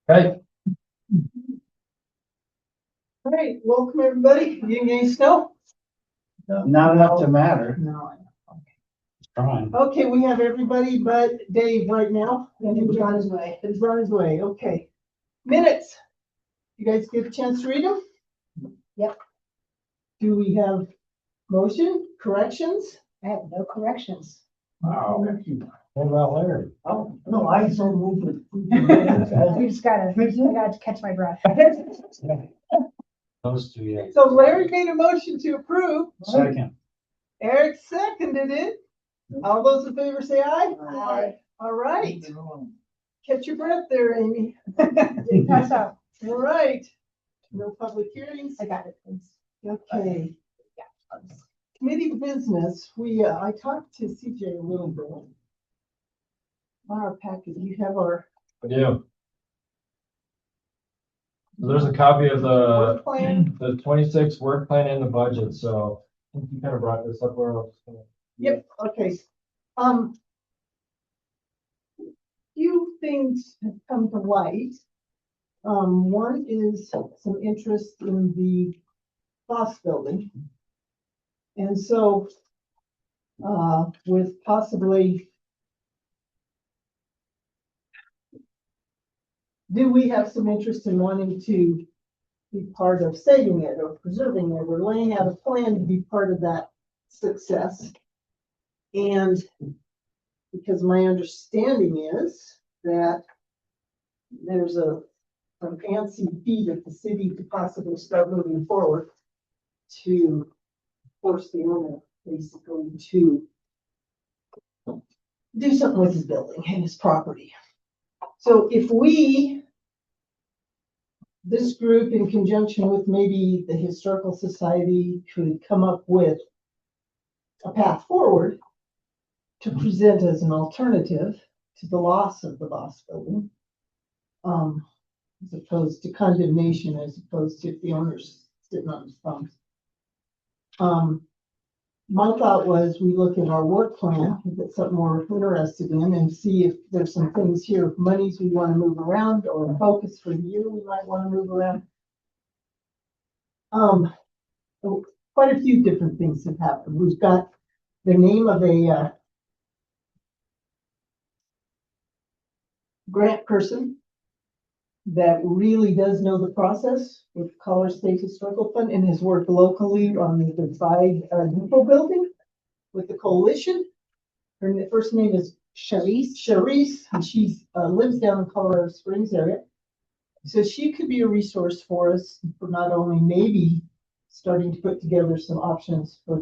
Right. All right, welcome everybody. You getting any snow? Not enough to matter. No. Fine. Okay, we have everybody but Dave right now. And he's on his way. He's on his way, okay. Minutes. You guys get a chance to read them? Yep. Do we have motion, corrections? I have no corrections. Wow. What about Larry? Oh, no, I so moved it. I just gotta, I gotta catch my breath. Those two, yeah. So Larry made a motion to approve. Second. Eric seconded it. All those in favor say aye. Aye. All right. Catch your breath there, Amy. Pass out. All right. No public hearings. I got it, thanks. Okay. Committee business, I talked to CJ a little bit. On our packet, you have our Yeah. There's a copy of work plan. the 26 work plan in the budget, so I think you kind of brought this up where I was gonna. Yep, okay. Few things have come to light. One is some interest in the Foss building. And so, with possibly, do we have some interest in wanting to be part of saving it or preserving it? We're laying out a plan to be part of that success. And because my understanding is that there's some fancy feat of the city to possibly start moving forward to force the owner basically to do something with his building and his property. So if this group in conjunction with maybe the Historical Society could come up with a path forward to present as an alternative to the loss of the Voss building, as opposed to condemnation, as opposed to if the owner's sitting on his thumbs. My thought was we look at our work plan, if it's something we're interested in, and see if there's some things here, monies we want to move around, or a focus for the year we might want to move around. Quite a few different things have happened. We've got the name of a grant person that really does know the process with Colorado State Historical Fund and has worked locally on the Divide Depot building with the coalition. Her first name is Sharice, and she lives down in Colorado Springs area. So she could be a resource for us for not only maybe starting to put together some options for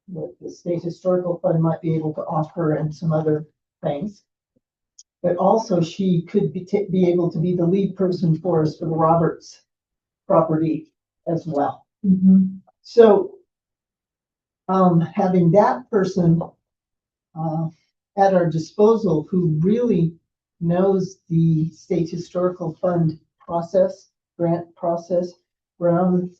what the State Historical Fund might be able to offer and some other things. But also she could be able to be the lead person for us for the Roberts property as well. So having that person at our disposal who really knows the State Historical Fund process, grant process, brownfields.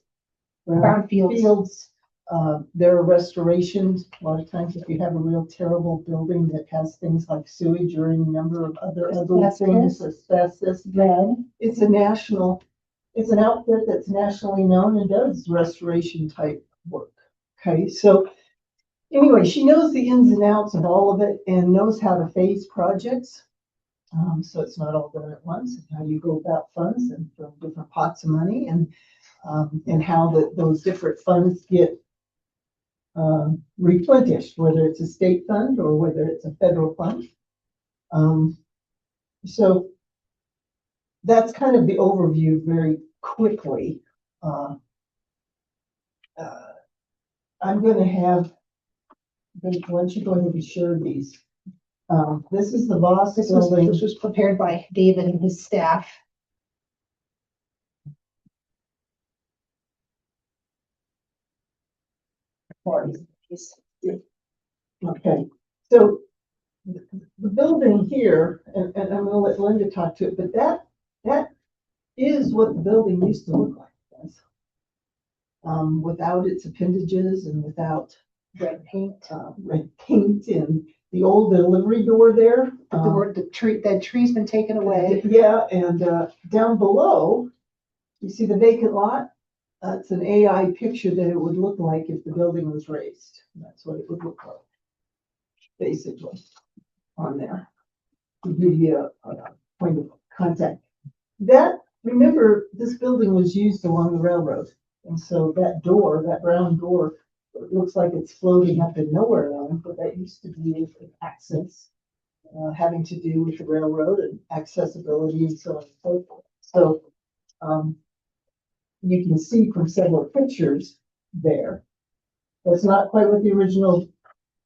There are restorations. A lot of times if you have a real terrible building that has things like sewage or any number of other ugly things, asbestos, then it's an outfit that's nationally known and does restoration type work. Okay, so anyway, she knows the ins and outs of all of it and knows how to phase projects. So it's not all done at once, and how you go about funds and from different pots of money and how those different funds get replenished, whether it's a state fund or whether it's a federal fund. So that's kind of the overview very quickly. I'm going to have, why don't you go ahead and share these. This is the Voss building. This was prepared by David and his staff. Okay, so the building here, and I'm gonna let Linda talk to it, but that is what the building used to look like, guys. Without its appendages and without red paint and the old delivery door there. The tree's been taken away. Yeah, and down below, you see the vacant lot? It's an AI picture that it would look like if the building was raised. That's what it would look like, basically, on there. To give you a point of contact. Remember, this building was used along the railroad. And so that door, that brown door, it looks like it's floating up in nowhere land, but that used to be an access, having to do with the railroad and accessibility and so on and so forth. So, you can see from several pictures there. That's not quite what the original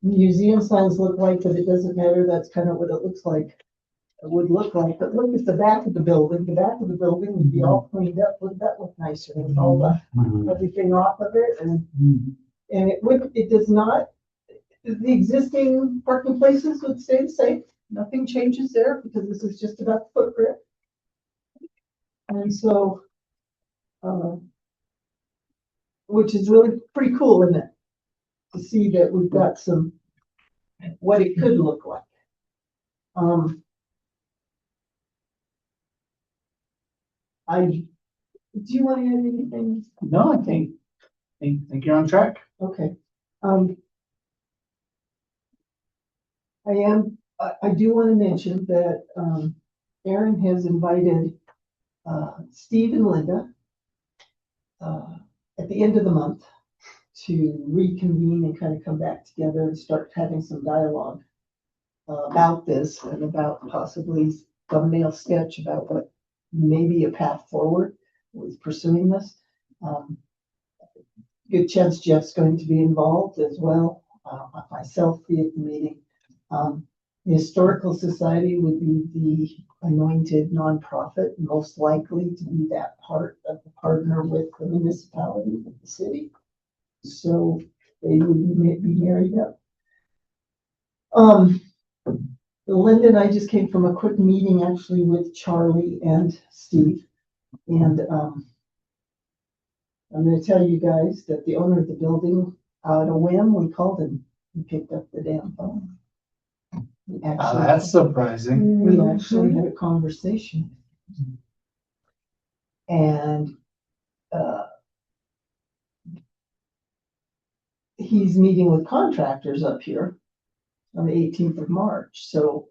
museum signs look like, but it doesn't matter. That's kind of what it looks like. It would look like, but look at the back of the building. The back of the building would be all cleaned up. Wouldn't that look nicer with all the everything off of it? And it does not, the existing parking places would stay the same. Nothing changes there because this is just about the footprint. And so, which is really pretty cool, isn't it? To see that we've got what it could look like. Do you want to add anything? No, I think you're on track. Okay. I do want to mention that, Aaron has invited, Steve and Linda, at the end of the month to reconvene and kind of come back together and start having some dialogue about this and about possibly thumbnail sketch about what maybe a path forward with pursuing this. Good chance Jeff's going to be involved as well. Myself be at the meeting. The Historical Society would be the anointed nonprofit, most likely to be that part of the partner with the municipality, with the city. So they would be married up. Linda and I just came from a quick meeting actually with Charlie and Steve. And I'm going to tell you guys that the owner of the building, out of whim, we called him and picked up the damn phone. That's surprising. We actually had a conversation. And he's meeting with contractors up here on the 18th of March. So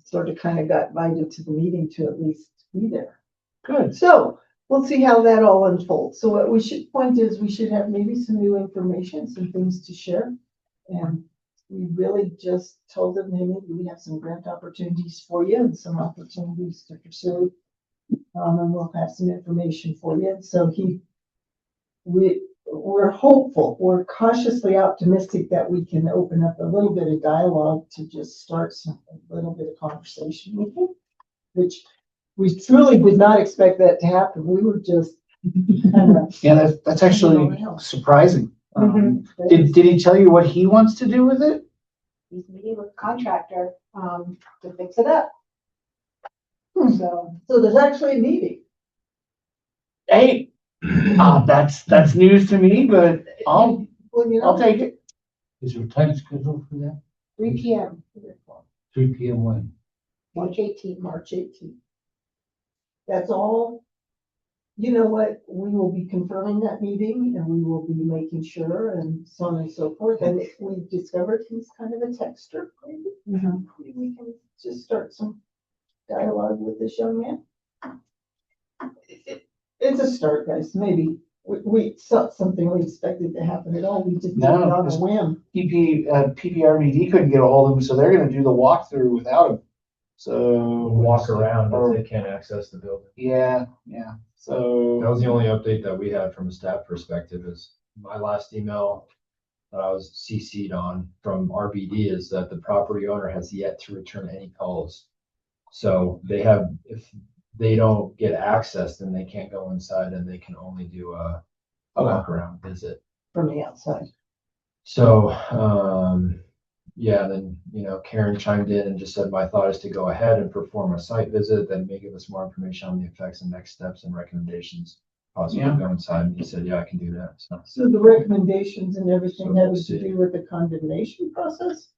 sort of kind of got invited to the meeting to at least be there. Good. So we'll see how that all unfolds. So what we should have maybe some new information, some things to share. And we really just told them, hey, maybe we have some grant opportunities for you and some opportunities to pursue. And we'll have some information for you. So we're hopeful, we're cautiously optimistic that we can open up a little bit of dialogue to just start a little bit of conversation with him, which we truly did not expect that to happen. We were just kind of. Yeah, that's actually surprising. Did he tell you what he wants to do with it? He's meeting with a contractor, to fix it up. So, there's actually a meeting. Hey, that's news to me, but I'll take it. Is there a time schedule for that? 3 p.m. 3 p.m. when? March 18th. March 18th. That's all. You know what? We will be confirming that meeting and we will be making sure and so on and so forth. And if we discovered he's kind of a texter, maybe we can just start some dialogue with this young man. It's a start, guys. Maybe it's not something we expected to happen at all. We just did it on a whim. PBRBD couldn't get a hold of him, so they're going to do the walkthrough without him. So Walk around if they can't access the building. Yeah. So That was the only update that we had from a staff perspective. Is my last email that I was CC'd on from RBD is that the property owner has yet to return any calls. So if they don't get access, then they can't go inside and they can only do a walk around visit From the outside. So, then, Karen chimed in and just said, my thought is to go ahead and perform a site visit, then may give us more information on the effects and next steps and recommendations. Possibly go inside. And he said, yeah, I can do that. So the recommendations and everything that was to do with the condemnation process?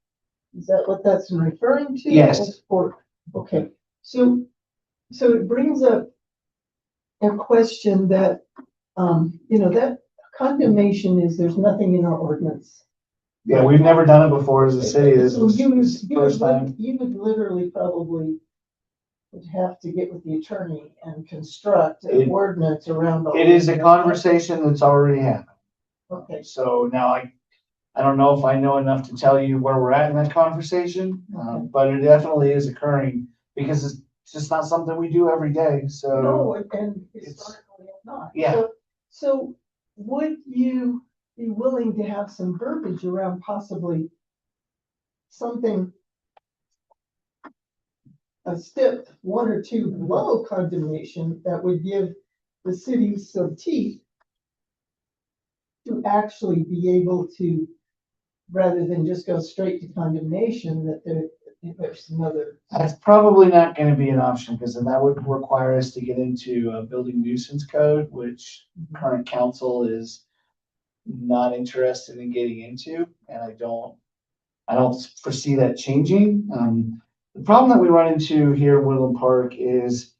Is that what that's referring to? Yes. Or, okay, so it brings up a question that, that condemnation is, there's nothing in our ordinance. Yeah, we've never done it before as a city. This So is you would, this is the first time. you would literally probably would have to get with the attorney and construct It- an ordinance around. all It is a of that. conversation that's already happened. Okay, So now I don't know if I know enough to tell you where we're at in that conversation, Okay. but it definitely is occurring because it's just not something we do every day, so. no, and it's- historically it's not. Yeah. So would you be willing to have some verbiage around possibly something, a step one or two below condemnation that would give the city some teeth to actually be able to, rather than just go straight to condemnation, that there's another. That's probably not gonna be an option, because then that would require us to get into a building nuisance code, which current council is not interested in getting into, and I don't foresee that changing. The problem that we run into here in Woodland Park is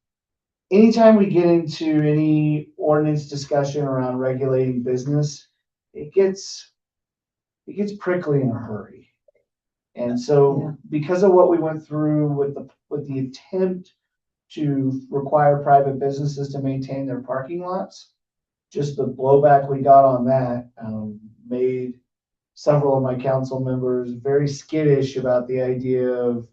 anytime we get into any ordinance discussion around regulating business, it gets prickly in a hurry. And Yeah. so because of what we went through with the attempt to require private businesses to maintain their parking lots, just the blowback we got on that, made several of my council members very skittish about the idea of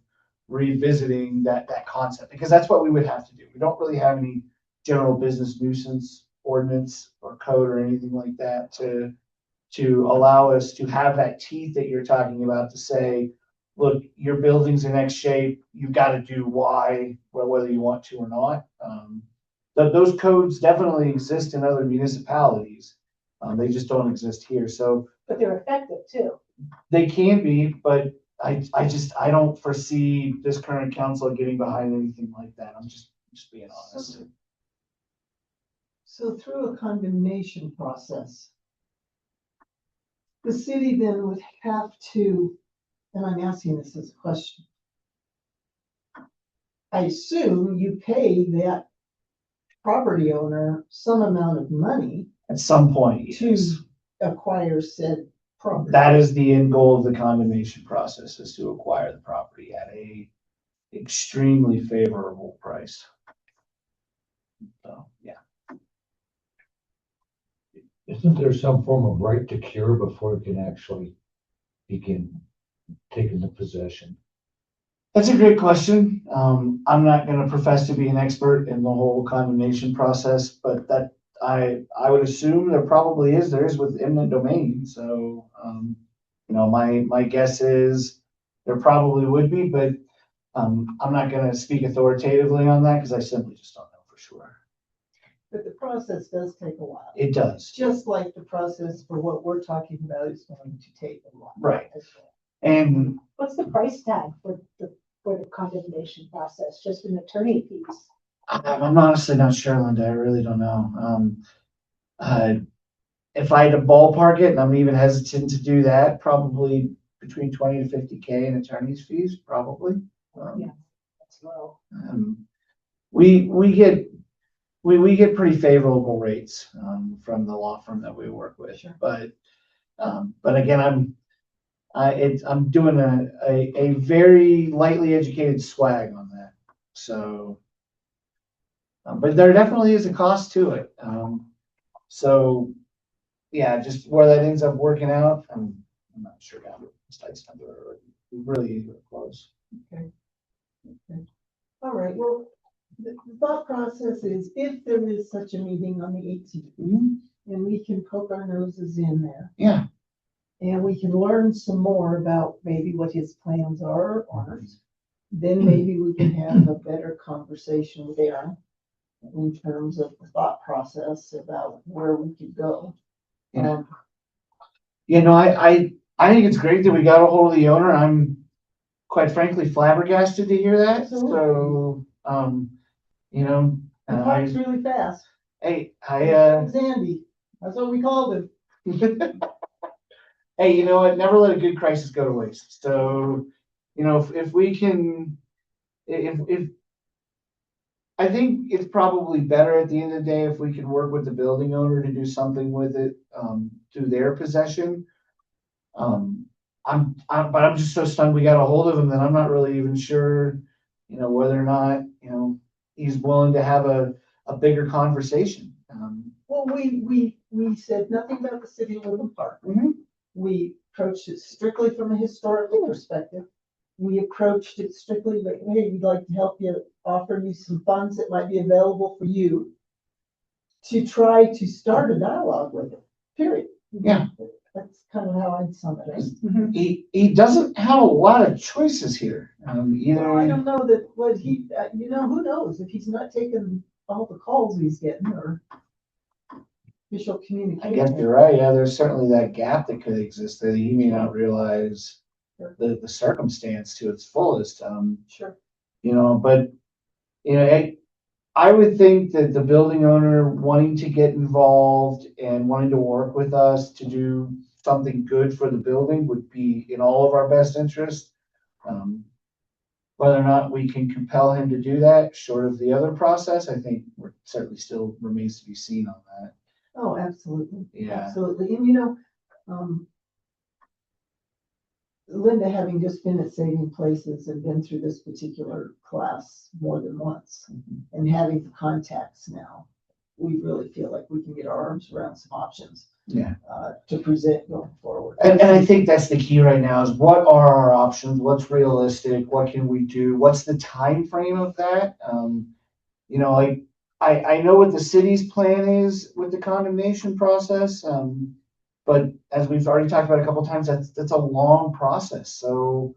revisiting that concept, because that's what we would have to do. We don't really have any general business nuisance ordinance or code or anything like that to allow us to have that teeth that you're talking about to say, look, your building's in X shape, you've got to do Y, whether you want to or not. Those codes definitely exist in other municipalities. They just don't exist here. So But they're effective too. they can be, but I don't foresee this current council getting behind anything like that. I'm just being honest. So through a condemnation process, the city then would have to, and I'm asking this as a question. I assume you pay that property owner some amount of money At some point, to yes. acquire said property. That is the end goal of the condemnation process, is to acquire the property at a extremely favorable price. So, yeah. Isn't there some form of right to cure before it can actually begin taking the possession? That's a great question. I'm not gonna profess to be an expert in the whole condemnation process, but that I would assume there probably is, there is with eminent domain, so, my guess is there probably would be, but, I'm not gonna speak authoritatively on that, because I simply just don't know for sure. But the process does take a while. It does, Just like the process for what we're talking about is going to take a while. right, as well. and What's the price tag for the condemnation process, just an attorney fees? I'm honestly not sure, Linda, I really don't know. If I had to ballpark it, and I'm even hesitant to do that, probably between 20 to 50K in attorney's fees, probably. Yeah. That's low. We get pretty favorable rates, from the law firm that we work with, Sure. but again, I'm doing a very lightly educated swag on that, so. But there definitely is a cost to it, so, yeah, just where that ends up working out, I'm not sure now, precise number, or really close. All right, well, the thought process is if there is such a meeting on the 18th, and we can poke our noses in there. Yeah. And we can learn some more about maybe what his plans are or aren't. Then maybe we can have a better conversation with Aaron in terms of the thought process about where we could go. Yeah. I think it's great that we got a hold of the owner. I'm quite frankly flabbergasted to hear that. So, He talks really fast. hey, Zandy, that's what we called him. hey, you know what? Never let a good crisis go to waste. So, you know, if we can, if I think it's probably better at the end of the day if we could work with the building owner to do something with it, through their possession. But I'm just so stunned we got a hold of him that I'm not really even sure, you know, whether or not, you know, he's willing to have a bigger conversation. Well, we said nothing about the city of Woodland Park. Mhm. We approached it strictly from a historical perspective. We approached it strictly like, hey, we'd like to help you, offer you some funds that might be available for you to try to start a dialogue with it, period. Yeah. That's kind of how I'd sum it up. He doesn't have a lot of choices here. Well, I Either, don't know that what he, you know, who knows if he's not taking all the calls he's getting or official I communication. guess you're right, yeah, there's certainly that gap that could exist that he may not realize Sure. the circumstance to its fullest. Sure. You know, but, you know, I would think that the building owner wanting to get involved and wanting to work with us to do something good for the building would be in all of our best interest. Whether or not we can compel him to do that, short of the other process, I think we're certainly still remains to be seen on that. Oh, absolutely. Yeah. Absolutely. And you know, Linda, having just been at Saving Places and been through this particular class more than once and having the contacts now, we really feel like we can get our arms around some options. Yeah. To present going forward. And I think that's the key right now is what are our options? What's realistic? What can we do? What's the time frame of that? You know, like I know what the city's plan is with the condemnation process. But as we've already talked about a couple of times, that's a long process. So,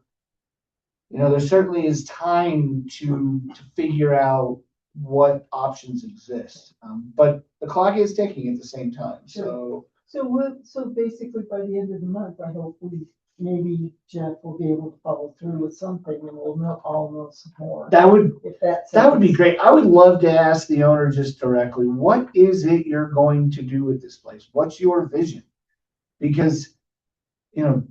you know, there certainly is time to figure out what options exist. But the clock is ticking at the same time. So So basically by the end of the month, I hope maybe Jeff will be able to follow through with something and we'll all know some more. that would If that's. That would be great. I would love to ask the owner just directly, what is it you're going to do with this place? What's your vision? Because, you know,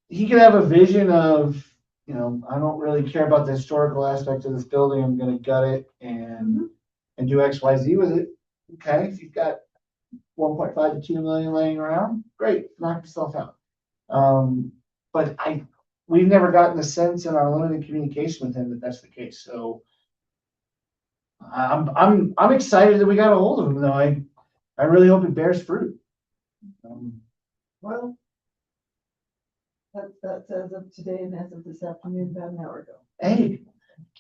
he could have a vision of, you know, I don't really care about the historical aspect of this building. I'm gonna gut it and do X, Y, Z with it. Okay, if you've got 1.5 to 2 million laying around, great, knock yourself out. But we've never gotten the sense in our limited communication with him that that's the case. So I'm excited that we got a hold of him though. I really hope it bears fruit. Well, that's as of today and as of this afternoon, about an hour ago. Hey,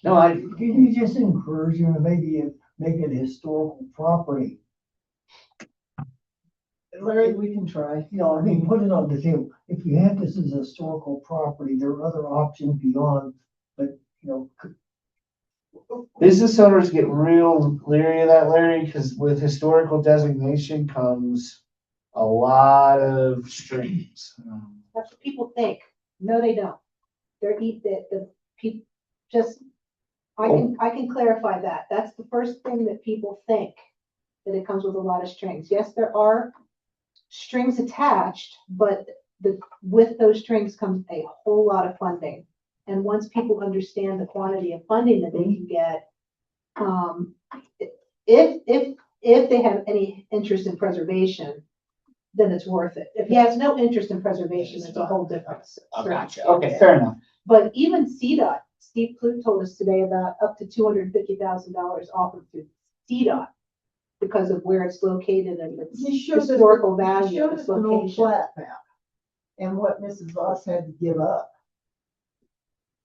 no, Could you just encourage him to maybe make it a historical property? Larry, we can try. You know, I mean, put it on the table. If you have this as a historical property, there are other options beyond, but, you know, business owners get real leery of that, Larry, because with historical designation comes a lot of strings. That's what people think. No, they don't. They're the people just, I can clarify that. That's the first thing that people think, that it comes with a lot of strings. Yes, there are strings attached, but with those strings comes a whole lot of funding. And once people understand the quantity of funding that they can get, if they have any interest in preservation, then it's worth it. If he has no interest in preservation, it's a whole different. Gotcha. Okay, fair enough. But even CDOT, Steve Clute told us today about up to $250,000 offered through CDOT because of where it's located and its He showed us historical he value showed of us its an old location. flat map and what Mrs. Voss had to give up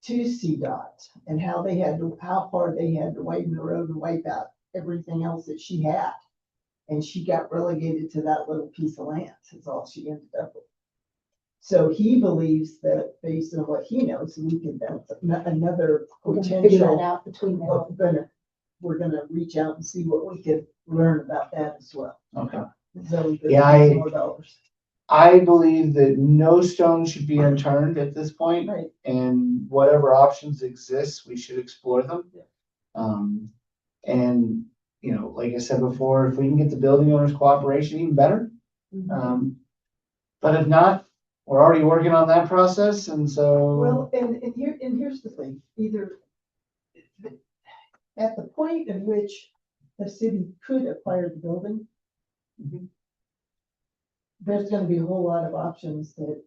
to CDOT and how far they had to widen the road and wipe out everything else that she had. And she got relegated to that little piece of land, is all she ended up with. So he believes that based on what he knows, that's another We're gonna figure that potential. out between Well, them. we're gonna reach out and see what we could learn about that as well. Okay. So that Yeah, more dollars. I believe that no stone should be unturned at this point, Right. and whatever options exist, we should explore them. And, you know, like I said before, if we can get the building owners' cooperation, even better. But if not, we're already working on that process, and Well, so, and here's the thing, either at the point in which the city could acquire the building, Mhm. there's gonna be a whole lot of options that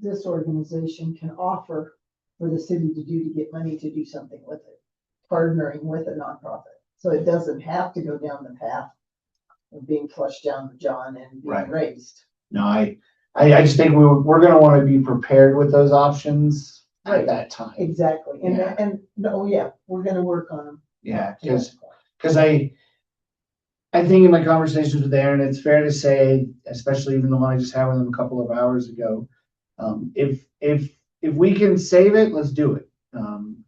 this organization can offer for the city to do to get money to do something with it, partnering with a nonprofit. So it doesn't have to go down the path of being flushed down the John and being Right. raised. no, I just think we're gonna wanna be prepared with those options at Right. that time. Exactly, and, Yeah. and, no, yeah, we're gonna work on them. Yeah, cause I think in my conversations with Aaron, it's fair to say, especially even the one I just had with him a couple of hours ago, if we can save it, let's do it.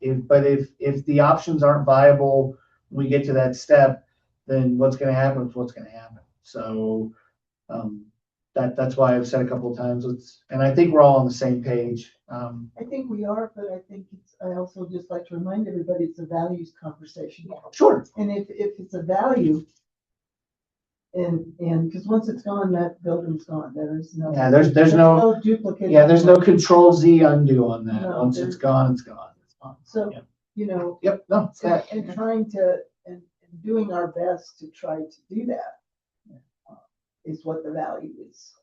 If the options aren't viable, when we get to that step, then what's gonna happen is what's gonna happen. So, that's why I've said a couple of times, and I think we're all on the same page. I think we are, but I think I also just like to remind everybody, it's a values conversation. Sure. And if it's a value, and, because once it's gone, that building's gone, there is no. Yeah, there's no- Duplicate. Yeah, there's no control Z undo on that. No, Once it's gone, it's gone. So, Yep. you know, Yep, no, it's that. and trying to, and doing our best to try to do that is what the value is.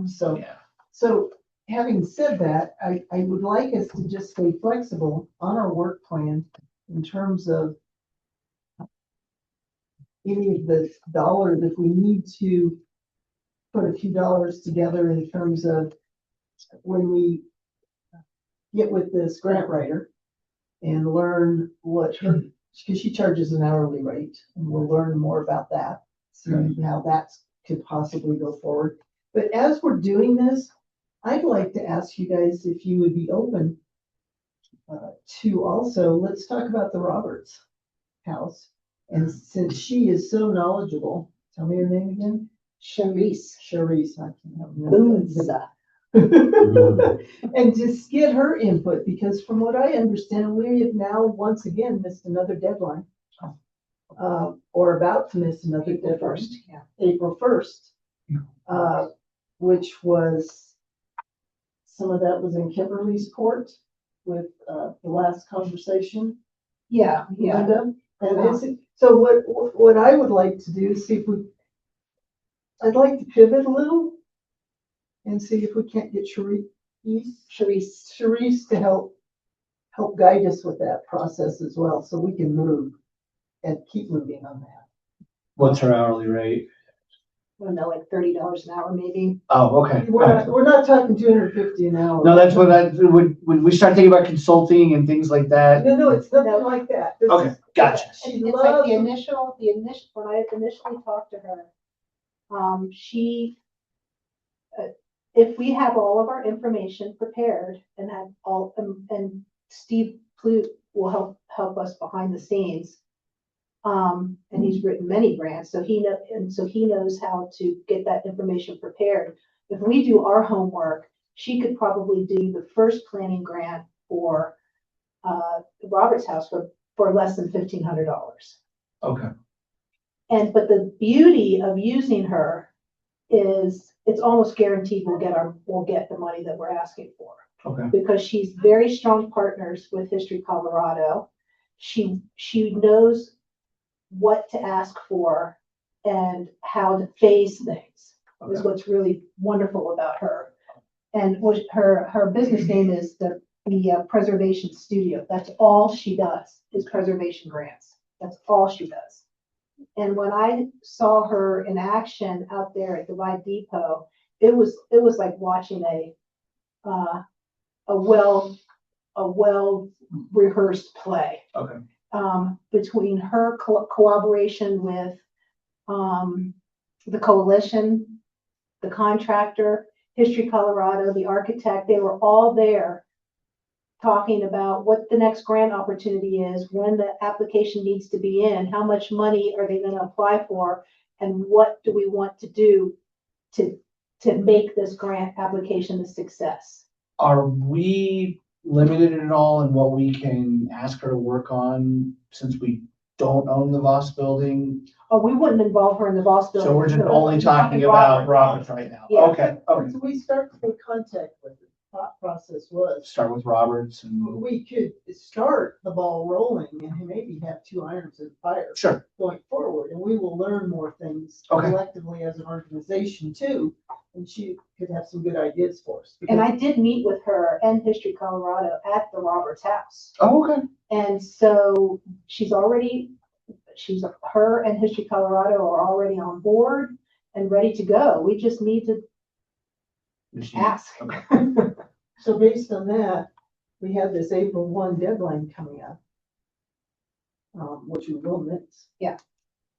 So, Yeah. so having said that, I would like us to just stay flexible on our work plan in terms of any of the dollars, if we need to put a few dollars together in terms of when we get with this grant writer and learn what her, because she charges an hourly rate, and we'll learn more about that, see how that could possibly go forward. But as we're doing this, I'd like to ask you guys if you would be open to also, let's talk about the Roberts house. And since she is so knowledgeable, tell me her name again? Sharice. Sharice, I can't remember. Boonza. And just get her input, because from what I understand, we have now once again missed another deadline. Or about to miss another April deadline. 1st, yeah. April 1st. Which was, some of that was in Kimberly's court with, the last conversation. Yeah, Linda, and it's, so what I would like to do is see if I'd like to pivot a little and see if we can't get Sharice to help guide us with that process as well, so we can move and keep moving on that. What's her hourly rate? I don't know, like $30 an hour maybe. Oh, okay. We're not talking 250 an hour. No, that's what when we start thinking about consulting and things like that. No, it's nothing like that. This Okay, is- gotcha. She It's like loves, the initial, when I initially talked to her, if we have all of our information prepared and have all, and Steve Plute will help us behind the scenes. And he's written many grants, so he knows how to get that information prepared. If we do our homework, she could probably do the first planning grant for the Roberts House for less than $1,500. Okay. But the beauty of using her is it's almost guaranteed we'll get the money that we're asking for. Okay. Because she's very strong partners with History Colorado. She knows what to ask for and how to phase things is Okay. what's really wonderful about her. And her business name is the Preservation Studio. That's all she does is preservation grants. That's all she does. And when I saw her in action out there at Divide Depot, it was like watching a well rehearsed play. Okay. Between her cooperation with the coalition, the contractor, History Colorado, the architect, they were all there talking about what the next grant opportunity is, when the application needs to be in, how much money are they going to apply for, and what do we want to do to make this grant application a success. Are we limited at all in what we can ask her to work on, since we don't own the Voss building. Oh, we wouldn't involve her in the Voss building. So we're just No, only we're talking talking about Roberts. Roberts right now. Yeah. Okay, okay. So we start to make contact with her. Thought process was, Start with Roberts and, we could start the ball rolling and maybe have two irons in the fire sure, going forward, and we will learn more things Okay. collectively as an organization too. And she could have some good ideas for us. And I did meet with her and History Colorado at the Roberts house. oh, okay. And so her and History Colorado are already on board and ready to go. We just need to ask. Okay. So based on that, we have this April 1 deadline coming up. Which we will miss. Yeah.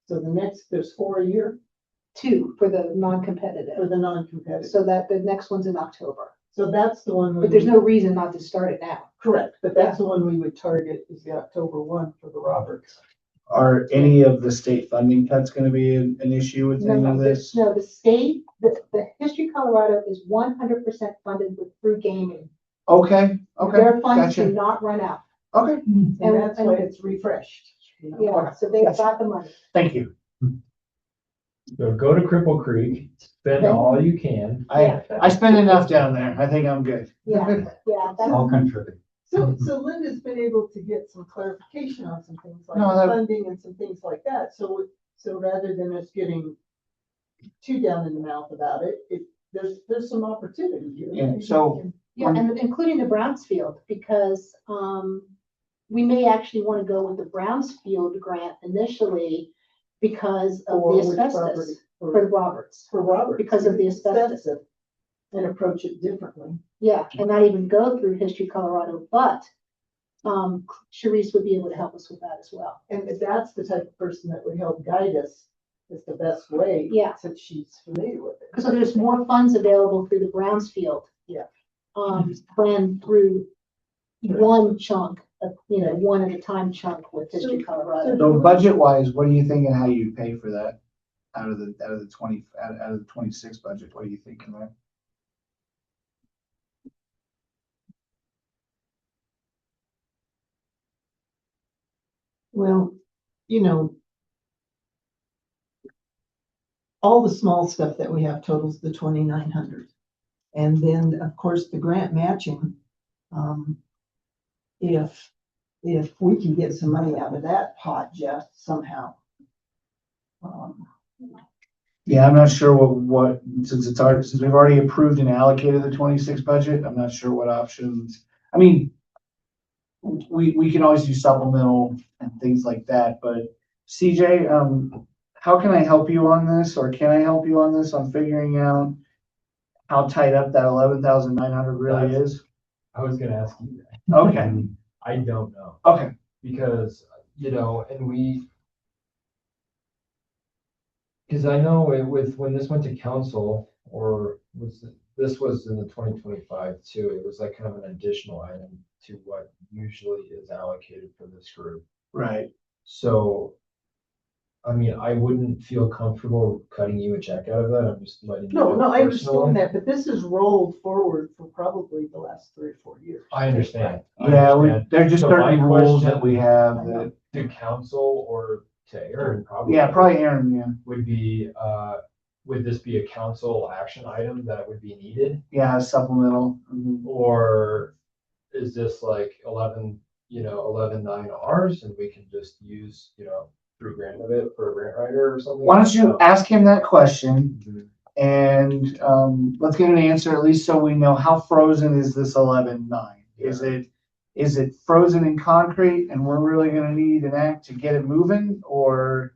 So there's 4 a year Two for the for non-competitive, the non-competitive. so that the next one's in October. So that's the one. But there's no reason not to start it now. Correct, but that's the one we would target is the October 1 for the Roberts. Are any of the state funding cuts gonna be an issue with any of this? No, the state, the History Colorado is 100% funded through gaming. Okay, okay, Their funds do gotcha. not run out. Okay, And And- that's why it's refreshed. you know. Yeah, so they've Gotcha. got the money. thank you. So go to Cripple Creek, spend Okay. all you can. I spend enough down there. I think I'm good. Yeah, yeah, that's, All country. So Linda's been able to get some clarification on some things like No, that- funding and some things like that. So rather than us getting too down in the mouth about it, there's some opportunity here. And so- yeah, and including the Brownsfield, because, we may actually want to go with the Brownsfield grant initially because of For the which asbestos, property? for Roberts. For Robert. Because of the asbestos. And approach it differently. Yeah, and not even go through History Colorado, but, Sharice would be able to help us with that as well. And if that's the type of person that would help guide us, is the best way. Yeah. Since she's familiar with it. So there's more funds available through the Brownsfield. Yeah. Than through one chunk, one at a time chunk with History Colorado. So budget wise, what are you thinking how you pay for that? Out of the 26 budget, what are you thinking there? Well, all the small stuff that we have totals the 2,900. And then, of course, the grant matching, if we can get some money out of that pot, Jeff, somehow. Yeah, I'm not sure since we've already approved and allocated the 26 budget, I'm not sure what options. I mean, we can always do supplemental and things like that, but CJ, how can I help you on this, or can I help you on this on figuring out how tight up that 11,900 really is? I was gonna ask you that. Okay, I don't know, okay, because, because I know when this went to council, or this was in the 2025 too, it was like kind of an additional item to what usually is allocated for this group. right. So, I mean, I wouldn't feel comfortable cutting you a check out of that. I'm just letting you know. No, I understand personally. that, but this is rolled forward for probably the last 3 or 4 years. I understand. I Yeah, understand. there's just So certain my rules question- that we have that, To council or to Aaron, probably. yeah, probably Aaron, yeah. Would be, would this be a council action item that would be needed? Yeah, supplemental. Mhm. Or is this like 11.9 ours and we can just use, 3 grand of it for a grant writer or something? Why don't you ask him that question? Mhm. And let's get an answer, at least so we know how frozen is this 11.9? Is it frozen in concrete and we're really gonna need an act to get it moving? Or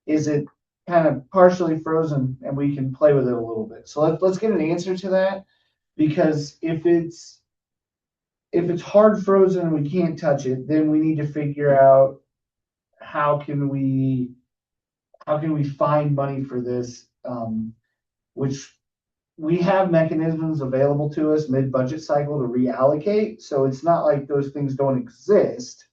is it kind of partially frozen and we can play with it a little bit? So let's get an answer to that. Because if it's hard frozen and we can't touch it, then we need to figure out how can we find money for this, which we have mechanisms available to us mid-budget cycle to reallocate, so it's not like those things don't exist.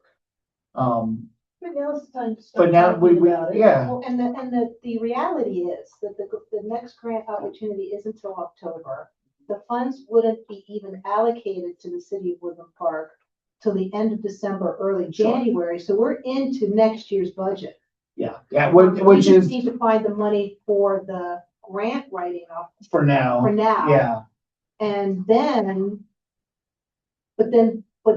But now's the time to But start now talking about it. yeah, Well, and the reality is that the next grant opportunity isn't until October. The funds wouldn't be even allocated to the city of Woodland Park till the end of December, early Sure. January, so we're into next year's budget. Yeah, yeah, We which just is need to find the money for the grant writing off for now. for now. Yeah, And then, but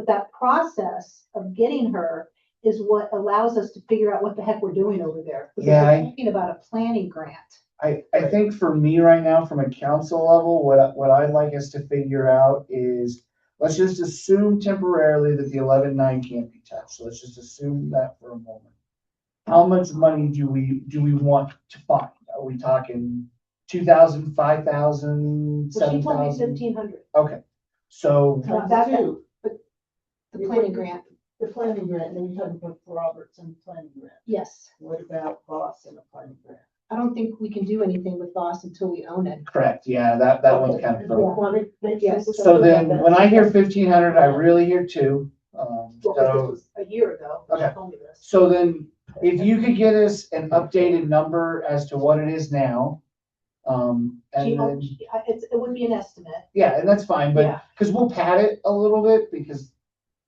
that process of getting her is what allows us to figure out what the heck we're doing over there. Because Yeah, we're talking about a planning grant. I think for me right now, from a council level, what I'd like us to figure out is, let's just assume temporarily that the 11-9 can't be touched. Let's just assume that for a moment. How much money do we want to find? Are we talking 2,000, 5,000, So she told me 7,000? 1,500, Okay, so, Not Times that- two, the planning grant. the planning grant, then you're talking about Robertson planning grant. Yes, What about Boston, a planning grant? I don't think we can do anything with Voss until we own it. correct, yeah, that one's Okay, kind I of. just wanna make sure Yes. we're So talking then, about when that. I hear 1,500, I really hear two. Well, 'cause So, this was a year ago, when she Okay. told me this. so then, if you could get us an updated number as to what it is now, She, and then, it would be an estimate, yeah, and that's fine, but, Yeah. because we'll pad it a little bit, because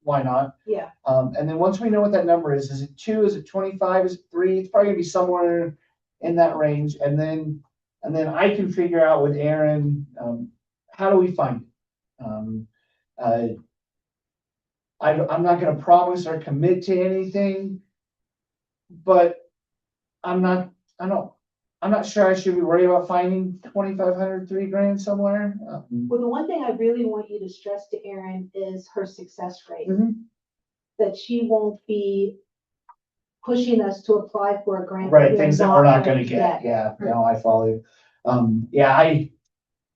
why not? yeah. And then once we know what that number is it two, is it 25, is it three? It's probably gonna be somewhere in that range, and then I can figure out with Aaron, how do we find it? I'm not gonna promise or commit to anything, but I'm not sure I should be worried about finding 2,500, $3,000 somewhere. Well, the one thing I really want you to stress to Erin is her success rate. Mhm. That she won't be pushing us to apply for a grant. that Right, we're things that we're not gonna going to get, yeah, no, I follow you. Yeah,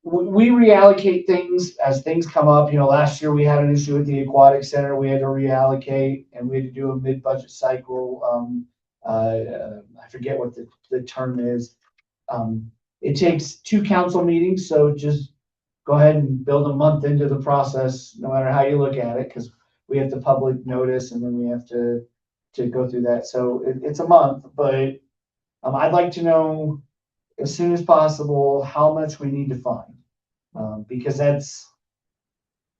we reallocate things as things come up, last year we had an issue with the aquatic center, we had to reallocate, and we had to do a mid-budget cycle, I forget what the term is. It takes 2 council meetings, so just go ahead and build a month into the process, no matter how you look at it, because we have to public notice and then we have to go through that. So it's a month, but I'd like to know as soon as possible how much we need to find. Because that's,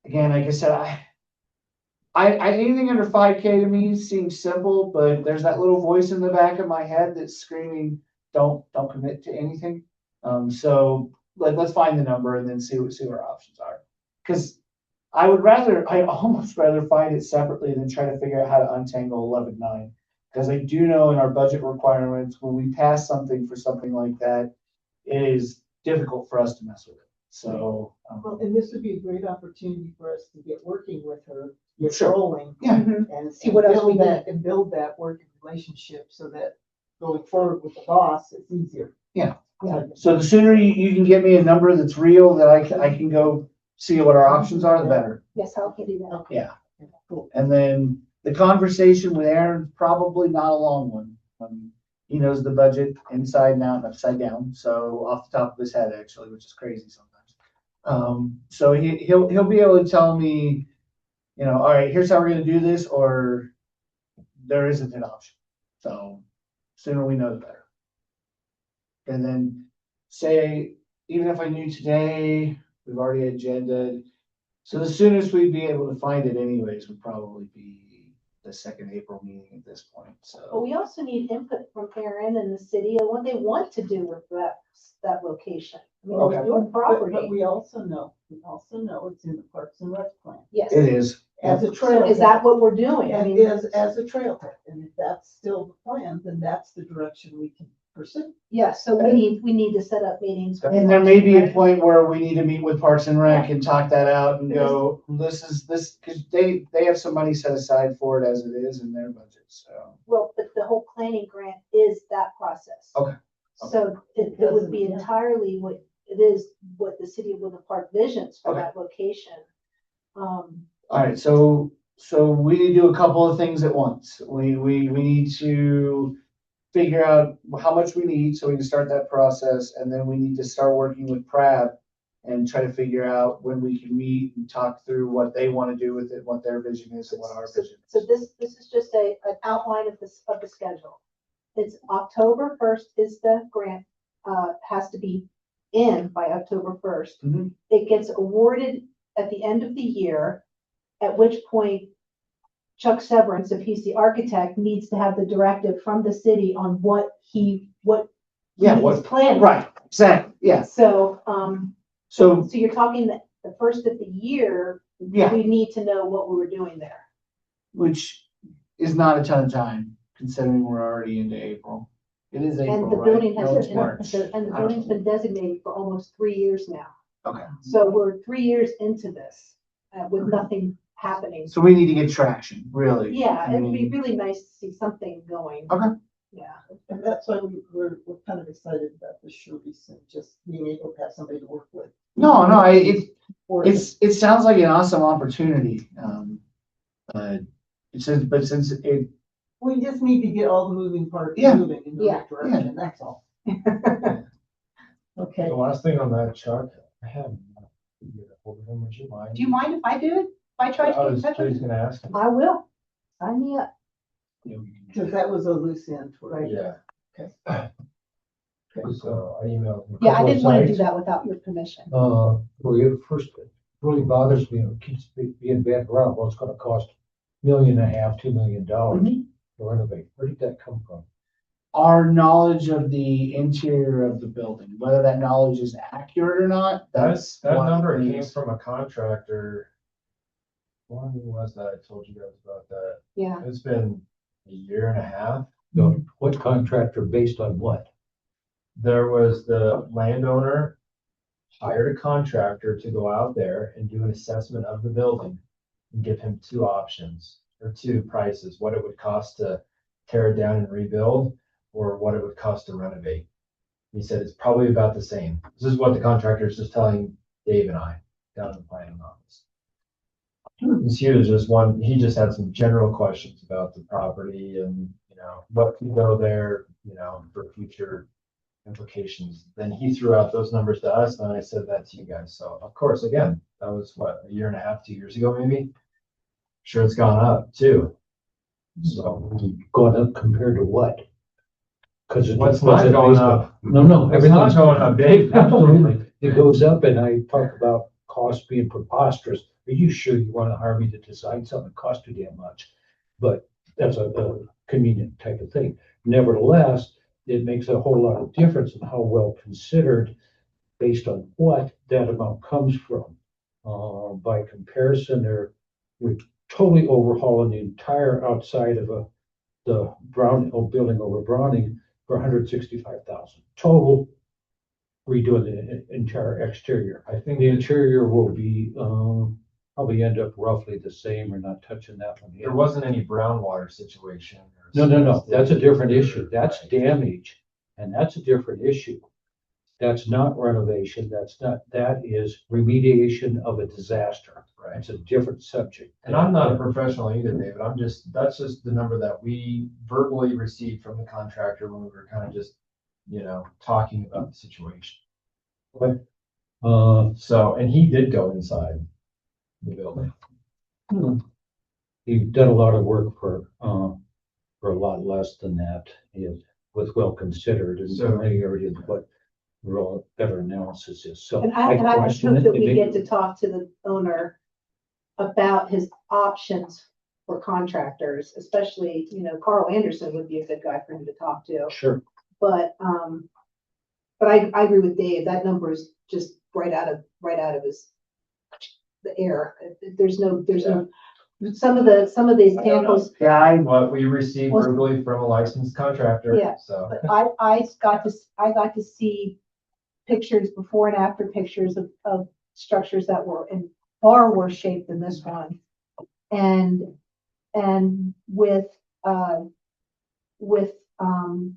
again, like I said, I anything under 5K to me seems simple, but there's that little voice in the back of my head that's screaming, don't commit to anything. So let's find the number and then see what our options are. Because I'd almost rather find it separately than try to figure out how to untangle 11-9. Because I do know in our budget requirements, when we pass something for something like that, it is difficult for us to mess with it. So, Well, and this would be a great opportunity for us to get working with her, get Sure. rolling. Yeah. And See what else we build that, and build that working relationship so that going forward with the boss, it's easier. Yeah. So the sooner you can get me a number that's real that I can go see what our options are, the better. Yes, how can do that? Okay. Yeah. Cool. And then the conversation with Aaron, probably not a long one. He knows the budget inside and out and upside down. So off the top of his head, actually, which is crazy sometimes. So he'll be able to tell me, all right, here's how we're gonna do this, or there isn't an option. So sooner we know, the better. And then say, even if I knew today, we've already agendaed. So the soonest we'd be able to find it anyways would probably be the second April meeting at this point, But so. we also need input from Erin and the city on what they want to do with that location. I mean, Okay. it's your But property. we also know it's in the Parks and Rec plan Yes. It is. as a So trail. is that what we're doing? I And mean, as a trailhead, and if that's still the plan, then that's the direction we can pursue. yes, so we need to set up meetings. with And there may be a Parks and Rec. point where we need to meet with Parks and Rec and talk that out and go, because they have some money set aside for it as it is in their budget, so. Well, but the whole planning grant is that process. Okay. So it would be entirely what the city of Woodland Park visions for Okay. that location. All right, so we need to do a couple of things at once. We need to figure out how much we need so we can start that process, and then we need to start working with Pratt and try to figure out when we can meet and talk through what they want to do with it, what their vision is and what our vision So is. this is just an outline of the schedule. It's October 1st is the grant, has to be in by October 1st. Mhm. It gets awarded at the end of the year, at which point Chuck Severance, if he's the architect, needs to have the directive from the city on what he Yeah, is planning. Right, exactly, yes. So, So, so you're talking that the first of the year, yeah, we need to know what we were doing there. which is not a ton of time, considering we're already into April. It is April, And the right? building No, has, it's March. and the I don't building's know. been designated for almost 3 years now. Okay, So we're 3 years into this, with nothing happening. so we need to get traction, really. Yeah, I it'd be mean, really nice to see something going. Okay. Yeah. And that's why we're kind of excited about the Shirley's and just being able to have somebody to work with. No, Or it sounds like an awesome opportunity. But since it, we just need to get all the moving parts Yeah. moving in the Yeah. right direction, that's all. Okay, The last thing on that, Chuck, I haven't. Get a hold of him, would you mind? Do you mind if I do it? If I try to I get in was touch with just you? gonna ask him. I will. Sign me up. because that was a loose end, right? Yeah. Okay. So I emailed him. Yeah, I Couple of didn't want to do sites. that without your permission. Well, first, it really bothers me, it keeps being bad around, well, it's gonna cost $1.5 million, $2 million to renovate. Where did that come from? our knowledge of the interior of the building, whether that knowledge is accurate or not, that's. That one of the number came things. from a contractor. When was that? I told you guys about that. Yeah. It's been a year and a half. So what contractor based on what? There was the landowner hired a contractor to go out there and do an assessment of the building and give him two options or two prices, what it would cost to tear it down and rebuild or what it would cost to renovate. He said it's probably about the same. This is what the contractor is just telling Dave and I down in the planning office. He was just one, he just had some general questions about the property and, what could go there, for future implications. Then he threw out those numbers to us, and I said that to you guys. So of course, again, that was what, a year and a half, 2 years ago, maybe? Sure, it's gone up too. So Going up compared to what? Cause it. what's not going up? No, It's everything's not going up big. Absolutely. It goes up and I talk about costs being preposterous. Are you sure you want to hire me to design something that costs too damn much? But that's a convenient type of thing. Nevertheless, it makes a whole lot of difference in how well considered based on what that amount comes from. By comparison, we're totally overhauling the entire outside of the building over Browning for $165,000. Total redoing the entire exterior. I think The interior will be, probably end up roughly the same. We're not touching that one there yet. wasn't any brown water situation. No, that's a different issue. That's Right. damage, and that's a different issue. That's not renovation, that is remediation of a disaster. Right. It's a different subject. And I'm not a professional either, David. That's just the number that we verbally received from the contractor when we were kind of just, talking about the situation. So, and he did go inside the building. You've done a lot of work for a lot less than that, and was well considered, and So- many areas, what real better analysis is, so. And I just question hope it. that It we may- get to talk to the owner about his options for contractors, especially, Carl Anderson would be a good guy for him to talk to. Sure, But I agree with Dave, that number is just right out of the air. There's no, some of the examples, Yeah, What we received Was- verbally from a licensed contractor. Yeah. So, but I got to see pictures, before and after pictures of structures that were in far worse shape than this one. And with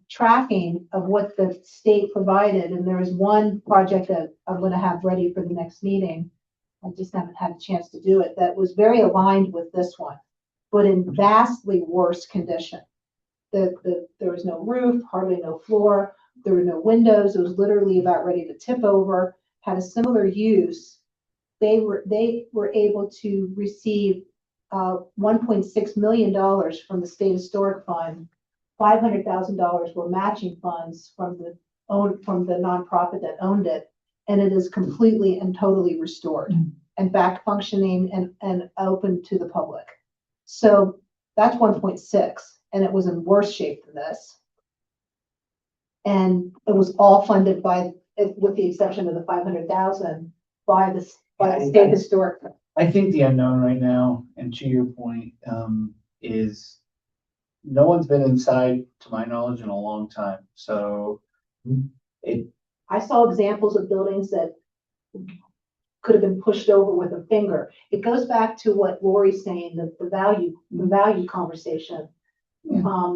tracking of what the state provided, and there is one project that I'm gonna have ready for the next meeting. I just haven't had a chance to do it, that was very aligned with this one, but in vastly worse condition. There was no roof, hardly no floor, there were no windows, it was literally about ready to tip over, had a similar use. They were able to receive $1.6 million from the State Historic Fund. $500,000 were matching funds from the nonprofit that owned it, and it is completely and totally restored and back functioning and open to the public. So That's 1.6, and it was in worse shape than this. And it was all funded by, with the exception of the 500,000, by the state historic. I think the unknown right now, and to your point, is no one's been inside, to my knowledge, in a long time. So I saw examples of buildings that could have been pushed over with a finger. It goes back to what Lori's saying, the value conversation. Yeah.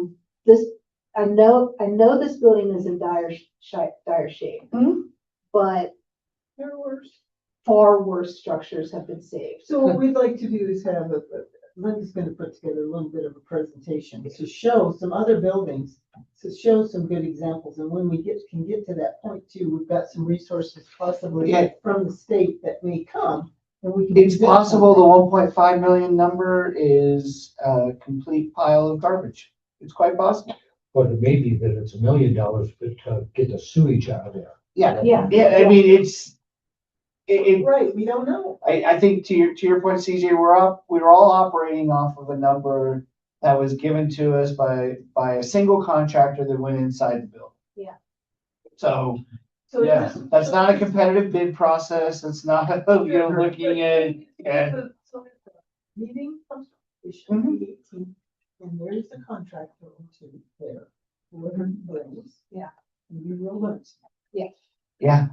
I know this building is in dire shape, Mhm. but There are worse. far worse structures have been saved. So what we'd like to do is have Linda's gonna put together a little bit of a presentation to show some other buildings, to show some good examples, and when we can get to that point too, we've got some resources possibly Yeah. from the state that may come, and we can. it's build possible the something. 1.5 million number is a complete pile of garbage. It's quite possible. But it may be that it's $1 million, but to get the sewage out of there. Yeah, Yeah. yeah, I mean, it, Right, we don't know. I think to your point, CJ, we're all operating off of a number that was given to us by a single contractor that went inside the building. Yeah. So, So yeah, just- that's not a competitive bid process. It's not, looking at, and Meeting comes, it should Mhm. be 18, and there's the contractor or two there, whoever brings. Yeah. And you will learn. yeah,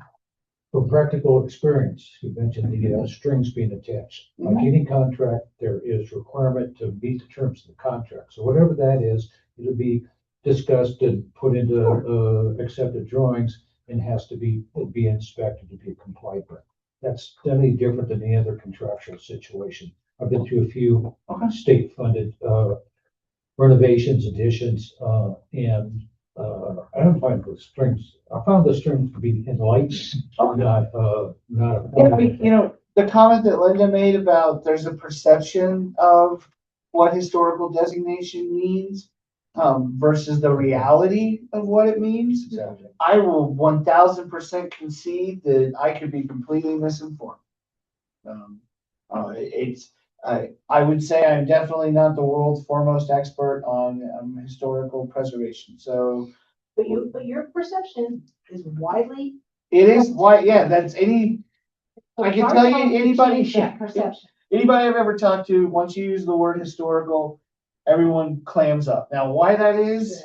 For practical experience, you mentioned the strings being attached. Like any contract, there is requirement to meet the terms of the contract. So whatever that is, it'll be discussed and put into accepted drawings and has to be inspected to be compliant with. That's definitely different than any other contractual situation. I've been to a few Okay. state-funded renovations, additions, and I don't find the strings, I found the strings to be enlightened, not a. the comment that Linda made about there's a perception of what historical designation means, versus the reality of what it means. Exactly. I will 1000% concede that I could be completely misinformed. I would say I'm definitely not the world's foremost expert on historical preservation. So But your perception is widely. it is why, yeah, that's any, so I it's can hard tell to you help anybody- change that perception. anybody I've ever talked to, once you use the word historical, everyone clams up. Now, why that is,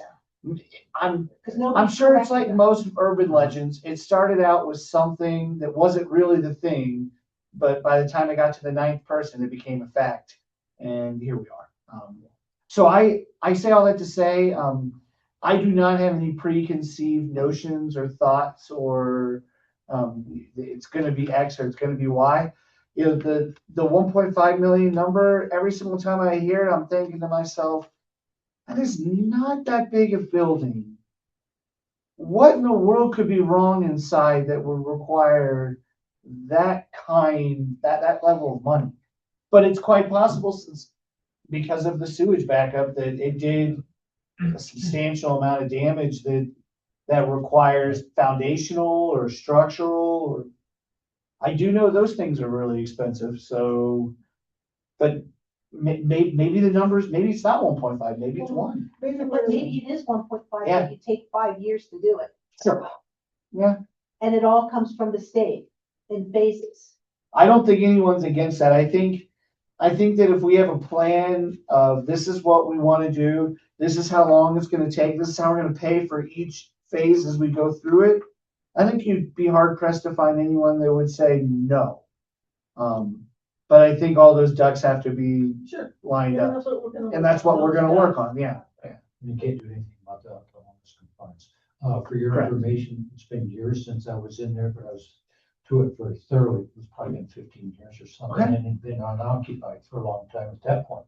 I'm 'Cause nobody I'm sure it's corrected like most urban legends. It started out with something that wasn't really the thing, but by the time it got to the ninth person, it became a fact. And here we are. So I say all that to say, I do not have any preconceived notions or thoughts or it's going to be X or it's going to be Y. The 1.5 million number, every single time I hear it, I'm thinking to myself, that is not that big a building. What in the world could be wrong inside that would require that level of money? But it's quite possible since because of the sewage backup that it did a substantial amount of damage that requires foundational or structural or I do know those things are really expensive. So, but maybe the numbers, maybe it's not 1.5, maybe it's 1. But maybe it is 1.5, Yeah. but you take 5 years to do it. Sure. Yeah. And it all comes from the state in phases. I don't think anyone's against that. I think that if we have a plan of this is what we want to do, this is how long it's going to take, this is how we're going to pay for each phase as we go through it, I think you'd be hard pressed to find anyone that would say no. But I think all those ducks have to be Sure. lined And up, that's what we're gonna and that's what we're going to work on. Yeah. You can't do anything about the homeless compliance. For your Correct. information, it's been years since I was in there, but I was to it very thoroughly. It was probably been 15 years or something, Okay. and it'd been unoccupied for a long time at that point.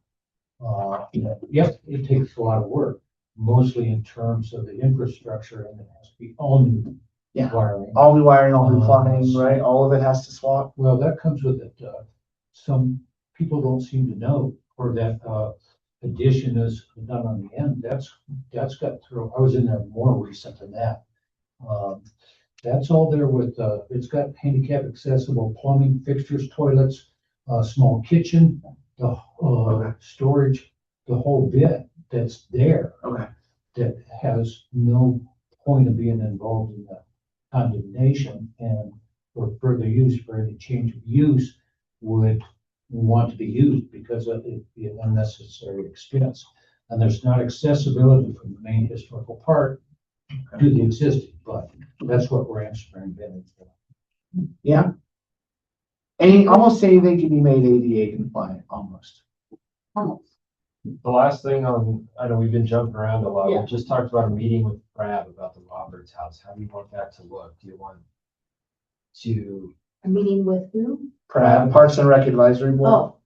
Yep, it takes a lot of work, mostly in terms of the infrastructure, and it has to be all new Yeah. wiring. All new wiring, all new plumbing, right? All of it has to swap. Well, that comes with it. Some people don't seem to know, or that addition is done on the end. That's got through. I was in there more recent than that. That's all there with. It's got handicap accessible plumbing, fixtures, toilets, small kitchen, the storage, the whole bit that's there Okay. that has no point of being involved in the condemnation and for further use, for any change of use would want to be used because of it be an unnecessary expense. And there's not accessibility from the main historical park to the existing, but that's what we're answering Ben. Yeah. Almost anything can be made ADA compliant, almost. The last thing on, I know we've been jumping around a lot. Yeah. We just talked about a meeting with Brad about the Roberts house. How do you want that to look? Do you want to, A meeting with who? Parks and Rec Advisory Board. Oh,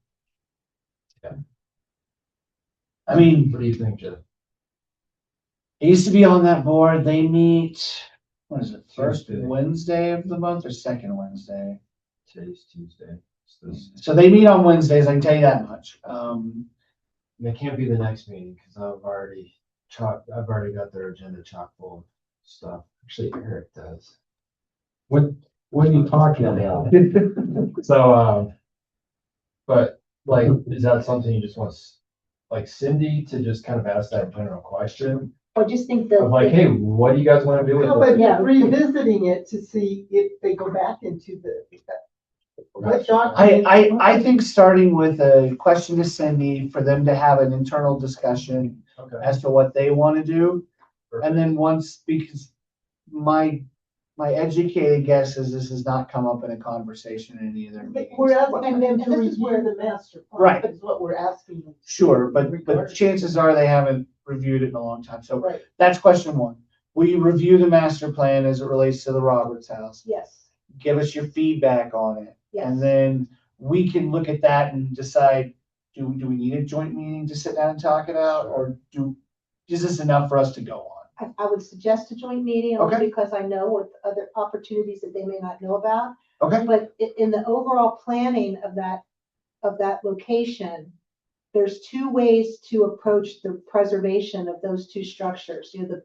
I mean, what do you think, Jeff? I used to be on that board. They meet, what is it, first Tuesday. Wednesday of the month or second Wednesday? Today's Tuesday. So this- So they meet on Wednesdays, I can tell you that much. It can't be the next meeting because I've already got their agenda chock full of stuff. Actually, Eric does. What are you talking about? So, but like, is that something you just want, like Cindy to just kind of ask that general question I just think that. of like, hey, what do you guys want to do with How this? about Yeah. revisiting it to see if they go back into the, what I document? think starting with a question to Cindy for them to have an internal discussion Okay. as to what they want to do. And then once, because my educated guess is this has not come up in a conversation in any of their meetings. We're asking them to And this is where review the master plan. Right. Is what we're asking them. Sure, but chances are they haven't reviewed it in a long time. So Right. that's question one. Will you review the master plan as it relates to the Roberts house? Yes, Give us your feedback on it. yes. And then we can look at that and decide, do we need a joint meeting to sit down and talk it out? Or is this enough for us to go on? I would suggest a joint meeting only Okay. because I know with other opportunities that they may not know about. Okay, But in the overall planning of that location, there's two ways to approach the preservation of those two structures. You know,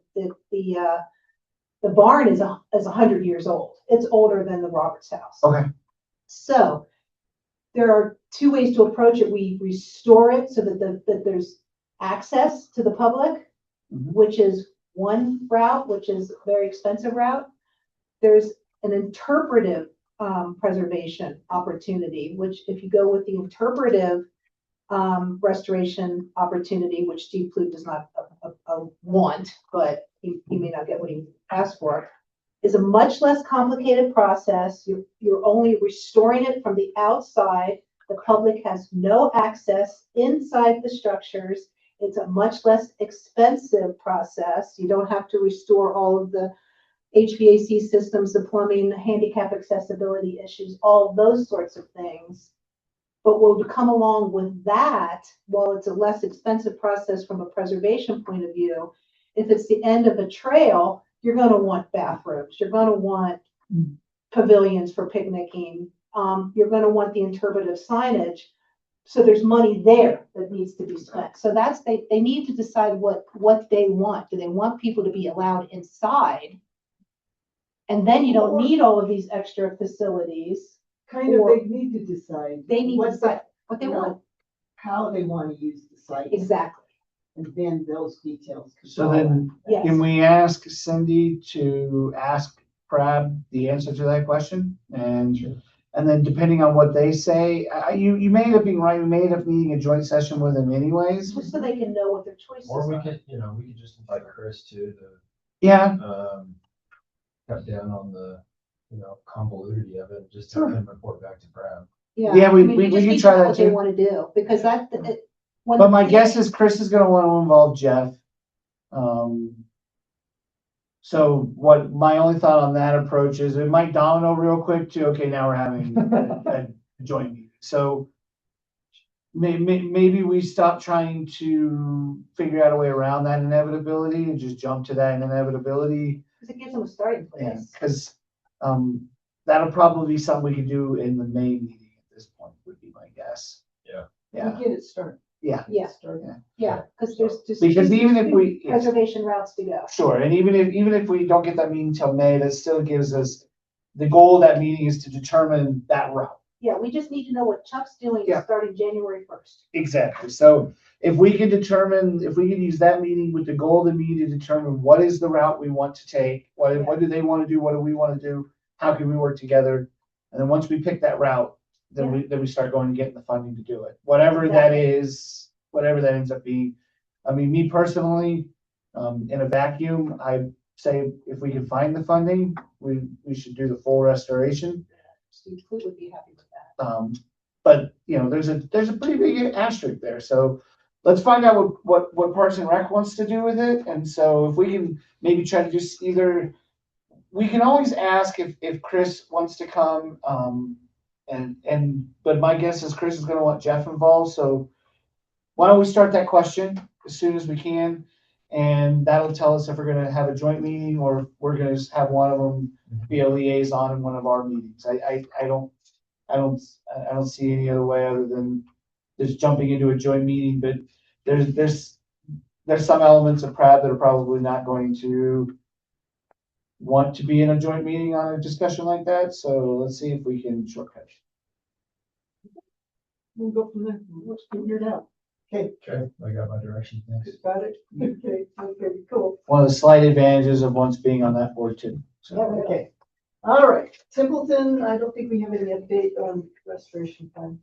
the barn is 100 years old. It's older than the Roberts house. Okay. So there are two ways to approach it. We restore it so that there's access to the public, Mhm. which is one route, which is a very expensive route. There's an interpretive preservation opportunity, which if you go with the interpretive restoration opportunity, which Steve Pluto does not want, but he may not get what he asked for, is a much less complicated process. You're only restoring it from the outside. The public has no access inside the structures. It's a much less expensive process. You don't have to restore all of the HVAC systems, the plumbing, the handicap accessibility issues, all those sorts of things. But what would come along with that, while it's a less expensive process from a preservation point of view, if it's the end of a trail, you're going to want bathrooms. You're going to want pavilions for picnicking. You're going to want the interpretive signage. So there's money there that needs to be spent. So they need to decide what they want. Do they want people to be allowed inside? And then you don't need all of these extra facilities. Kind of, Or- they need to decide. They need to what decide what they you know, want. How they want to use the site. Exactly. And then those details. can So follow. then, Yes. can we ask Cindy to ask Prab the answer to that question? And then depending on what they say, you may end up being right, we may end up needing a joint session with them anyways. Just so they can know what their choices Or we are. could, we could just invite Chris to Yeah, cut down on the, convolutity of it, and just have him report back to Brad. Yeah, I we mean, you just can need to try know that what they too. want to do, because but my guess is Chris is gonna want to involve Jeff. So what my only thought on that approach is it might domino real quick to, okay, now we're having a joint meeting. So maybe we stop trying to figure out a way around that inevitability and just jump to that inevitability. Because it gives them a starting Yeah, place. because that'll probably be something we could do in the May meeting at this point, would be my guess. Yeah. Yeah, We get it started. yeah, Yeah, Started. yeah, because there's just. because even if we, Preservation routes to go. sure, and even if we don't get that meeting till May, that still gives us, the goal of that meeting is to determine that route. Yeah, we just need to know what Chuck's doing Yeah. starting January 1st. Exactly. So if we can determine, if we can use that meeting with the goal to me to determine what is the route we want to take, what do they want to do, what do we want to do, how can we work together? And then once we pick that route, then we start going and getting the funding to do it. Whatever that is, whatever that ends up being. I mean, me personally, in a vacuum, I say if we can find the funding, we should do the full restoration. Steve Fleet would be happy with that. But you know, there's a pretty big asterisk there. So let's find out what Parks and Rec wants to do with it. And so if we can maybe try to just either, we can always ask if Chris wants to come. But my guess is Chris is gonna want Jeff involved. So why don't we start that question as soon as we can? And that'll tell us if we're gonna have a joint meeting or if we're gonna just have one of them be a liaison in one of our meetings. I don't see any other way other than just jumping into a joint meeting, but there's some elements of Pratt that are probably not going to want to be in a joint meeting on a discussion like that, so let's see if we can shortcut. We'll go from there. Let's figure it out. Okay, Okay, I got my direction, thanks. got it? Okay, cool. One of the slight advantages of once being on that board too. So Okay. All right, Templeton, I don't think we have any update on restoration plan.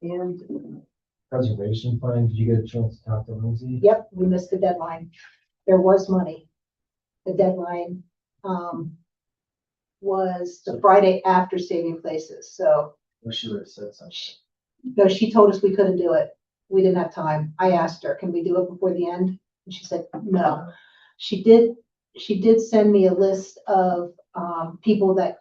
And Preservation plan, did you get a chance to talk to Lindsay? Yep, we missed the deadline. There was money. The deadline, was the Friday after Saving Places, so, Or she would have said something. no, she told us we couldn't do it. We didn't have time. I asked her, can we do it before the end? And she said, no. She did send me a list of, people that,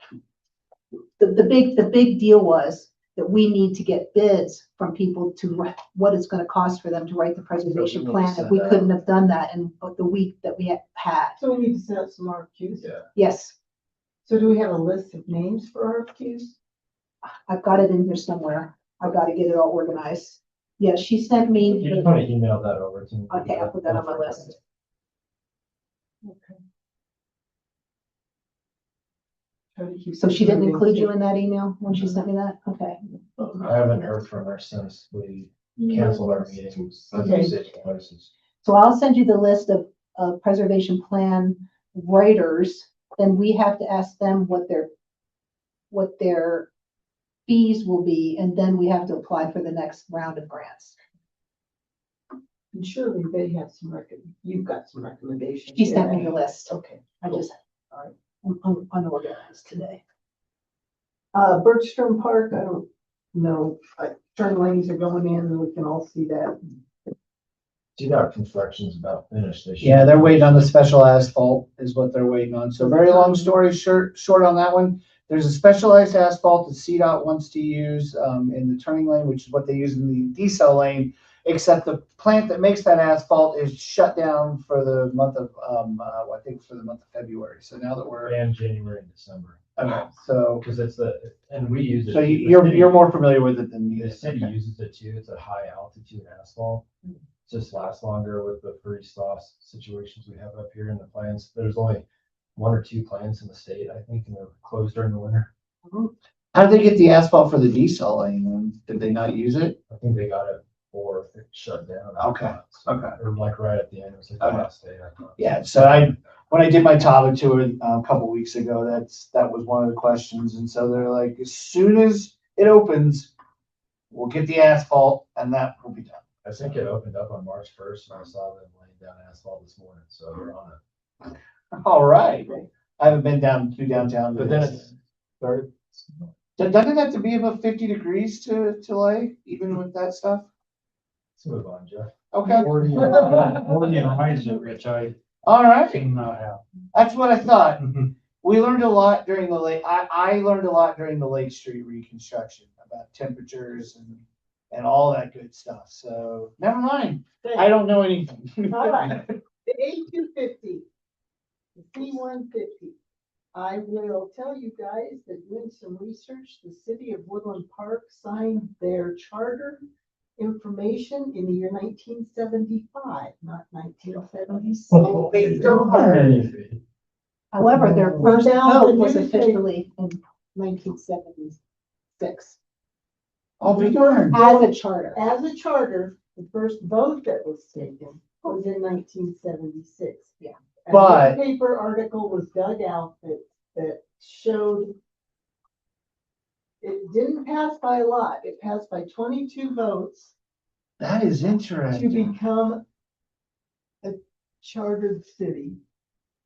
the big deal was that we need to get bids from people to what it's gonna cost for them to write the preservation need to plan, if send we out- couldn't have done that in the week that we had. so we need to set up some RFQs. Yeah. Yes, So do we have a list of names for RFQs? I've got it in here somewhere. I've got to get it all organized. Yeah, she sent me. You just want to email that over to me. Okay, I'll put that on my list. Okay. Try to keep So she didn't it include you in that email when she sent me that? Okay. I haven't heard from her since we canceled our meetings. Okay. Places. So I'll send you the list of preservation plan writers. Then we have to ask them what their fees will be, and then we have to apply for the next round of grants. And surely they have you've got some recommendations. She sent me the list. Okay. I just, I'm unorganized today. Bergstrom Park, I don't know, turn lanes are going in and we can all see that. See, our construction's about finished. They should- yeah, they're waiting on the special asphalt is what they're waiting on. So very long story short on that one. There's a specialized asphalt that CDOT wants to use in the turning lane, which is what they use in the decel lane, except the plant that makes that asphalt is shut down for the month of, I think for the month of February. So now that we're, And January and December, okay, so, because it's and we use it. so too. you're more familiar with it than me. The city Okay. uses it too. It's a high altitude asphalt. Just lasts longer with the freeze-thaw situations we have up here in the plants. There's only one or two plants in the state, I think, and they're closed during the winter. How did they get the asphalt for the decel lane? Did they not use it? I think they got it before it shut down. Okay, okay. Or like right at the end, it was like the Okay. last day, I thought. Yeah, so when I did my topic tour a couple weeks ago, that was one of the questions. And so they're like, as soon as it opens, we'll get the asphalt and that will be done. I think it opened up on March 1st and I saw them laying down asphalt this morning, so they're on it. All right. I haven't been down to downtown. But then it's started. Doesn't it have to be above 50 degrees to lay, even with that stuff? Let's move on, Jeff. Okay, Rich, I all right. cannot have. That's what I thought. We learned a lot during the lake. I learned a lot during the Lake Street reconstruction about temperatures and all that good stuff. So never mind. I don't know anything. All right. The A250, the C150. I will tell you guys that doing some research, the city of Woodland Park signed their charter information in the year 1975, not 1976. Oh, They still are. However, their first vote was officially in 1976, I'll be darned. as a charter. As a charter, the first vote that was taken was in 1976. Yeah. A But- newspaper article was dug out that showed it didn't pass by a lot. It passed by 22 votes That is to interesting. become a chartered city.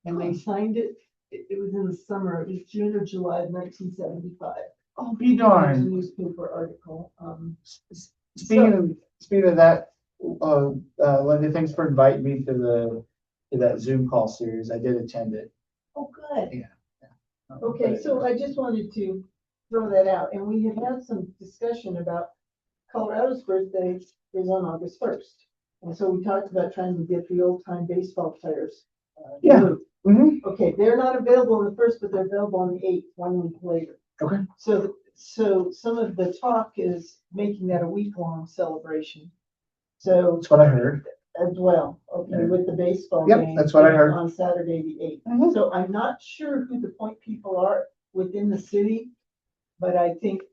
And they signed it, it was in the summer, it was June or July of 1975. I'll be There was a darned. newspaper article. Speaking of that, Linda, thanks for inviting me to that Zoom call series. I did attend it. Oh, good. Okay, so I just wanted to throw that out, and we have had some discussion about Colorado's birthday is on August 1st. And so we talked about trying to get the old time baseball players. Yeah. moved. Mhm. Okay, they're not available on the 1st, but they're available on the 8th, 1 week later. Okay. So some of the talk is making that a week-long celebration. So That's what I heard. as well, okay, with the baseball Yep, game. that's what I heard. On Saturday, the 8th. Mhm. So I'm not sure who the point people are within the city, but I think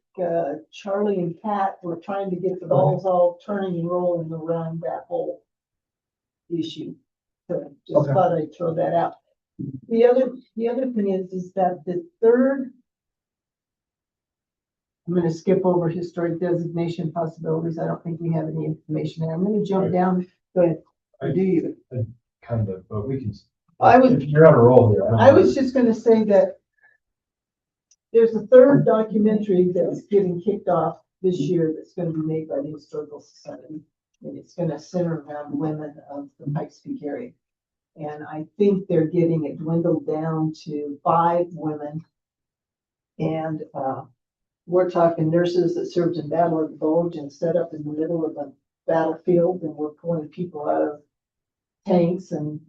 Charlie and Pat were trying to get the balls all turning and rolling around that whole issue. So just Okay. thought I'd throw that out. The other thing is that the third, I'm gonna skip over historic designation possibilities. I don't think we have any information there. I'm gonna jump down, go ahead. Or do you? Kind of, but we can. I was- If you're on a roll here. I was just gonna say that there's a third documentary that's getting kicked off this year that's gonna be made by the Historical Society. And it's gonna center around women of the Pikes Peak area. And I think they're getting it dwindled down to 5 women. And, we're talking nurses that served in Battle of the Bulge and set up in the middle of a battlefield and were pulling people out of tanks and,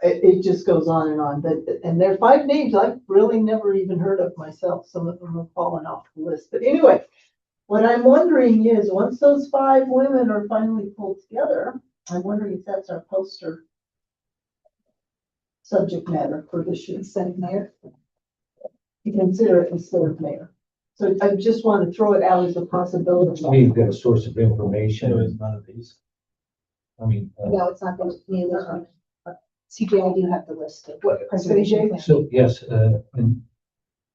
it just goes on and on, but, and there are 5 names I've really never even heard of myself. Some of them have fallen off the list, but anyway, what I'm wondering is, once those 5 women are finally pulled together, I'm wondering if that's our poster subject matter for this year's Senate mayor. You consider it instead of mayor. So I just want to throw it out as a possibility. We've got a source of information. Anyways, none of these. I mean, No, it's not going to be, CJ, I do have the list of what CJ? preservation. plan. so yes, and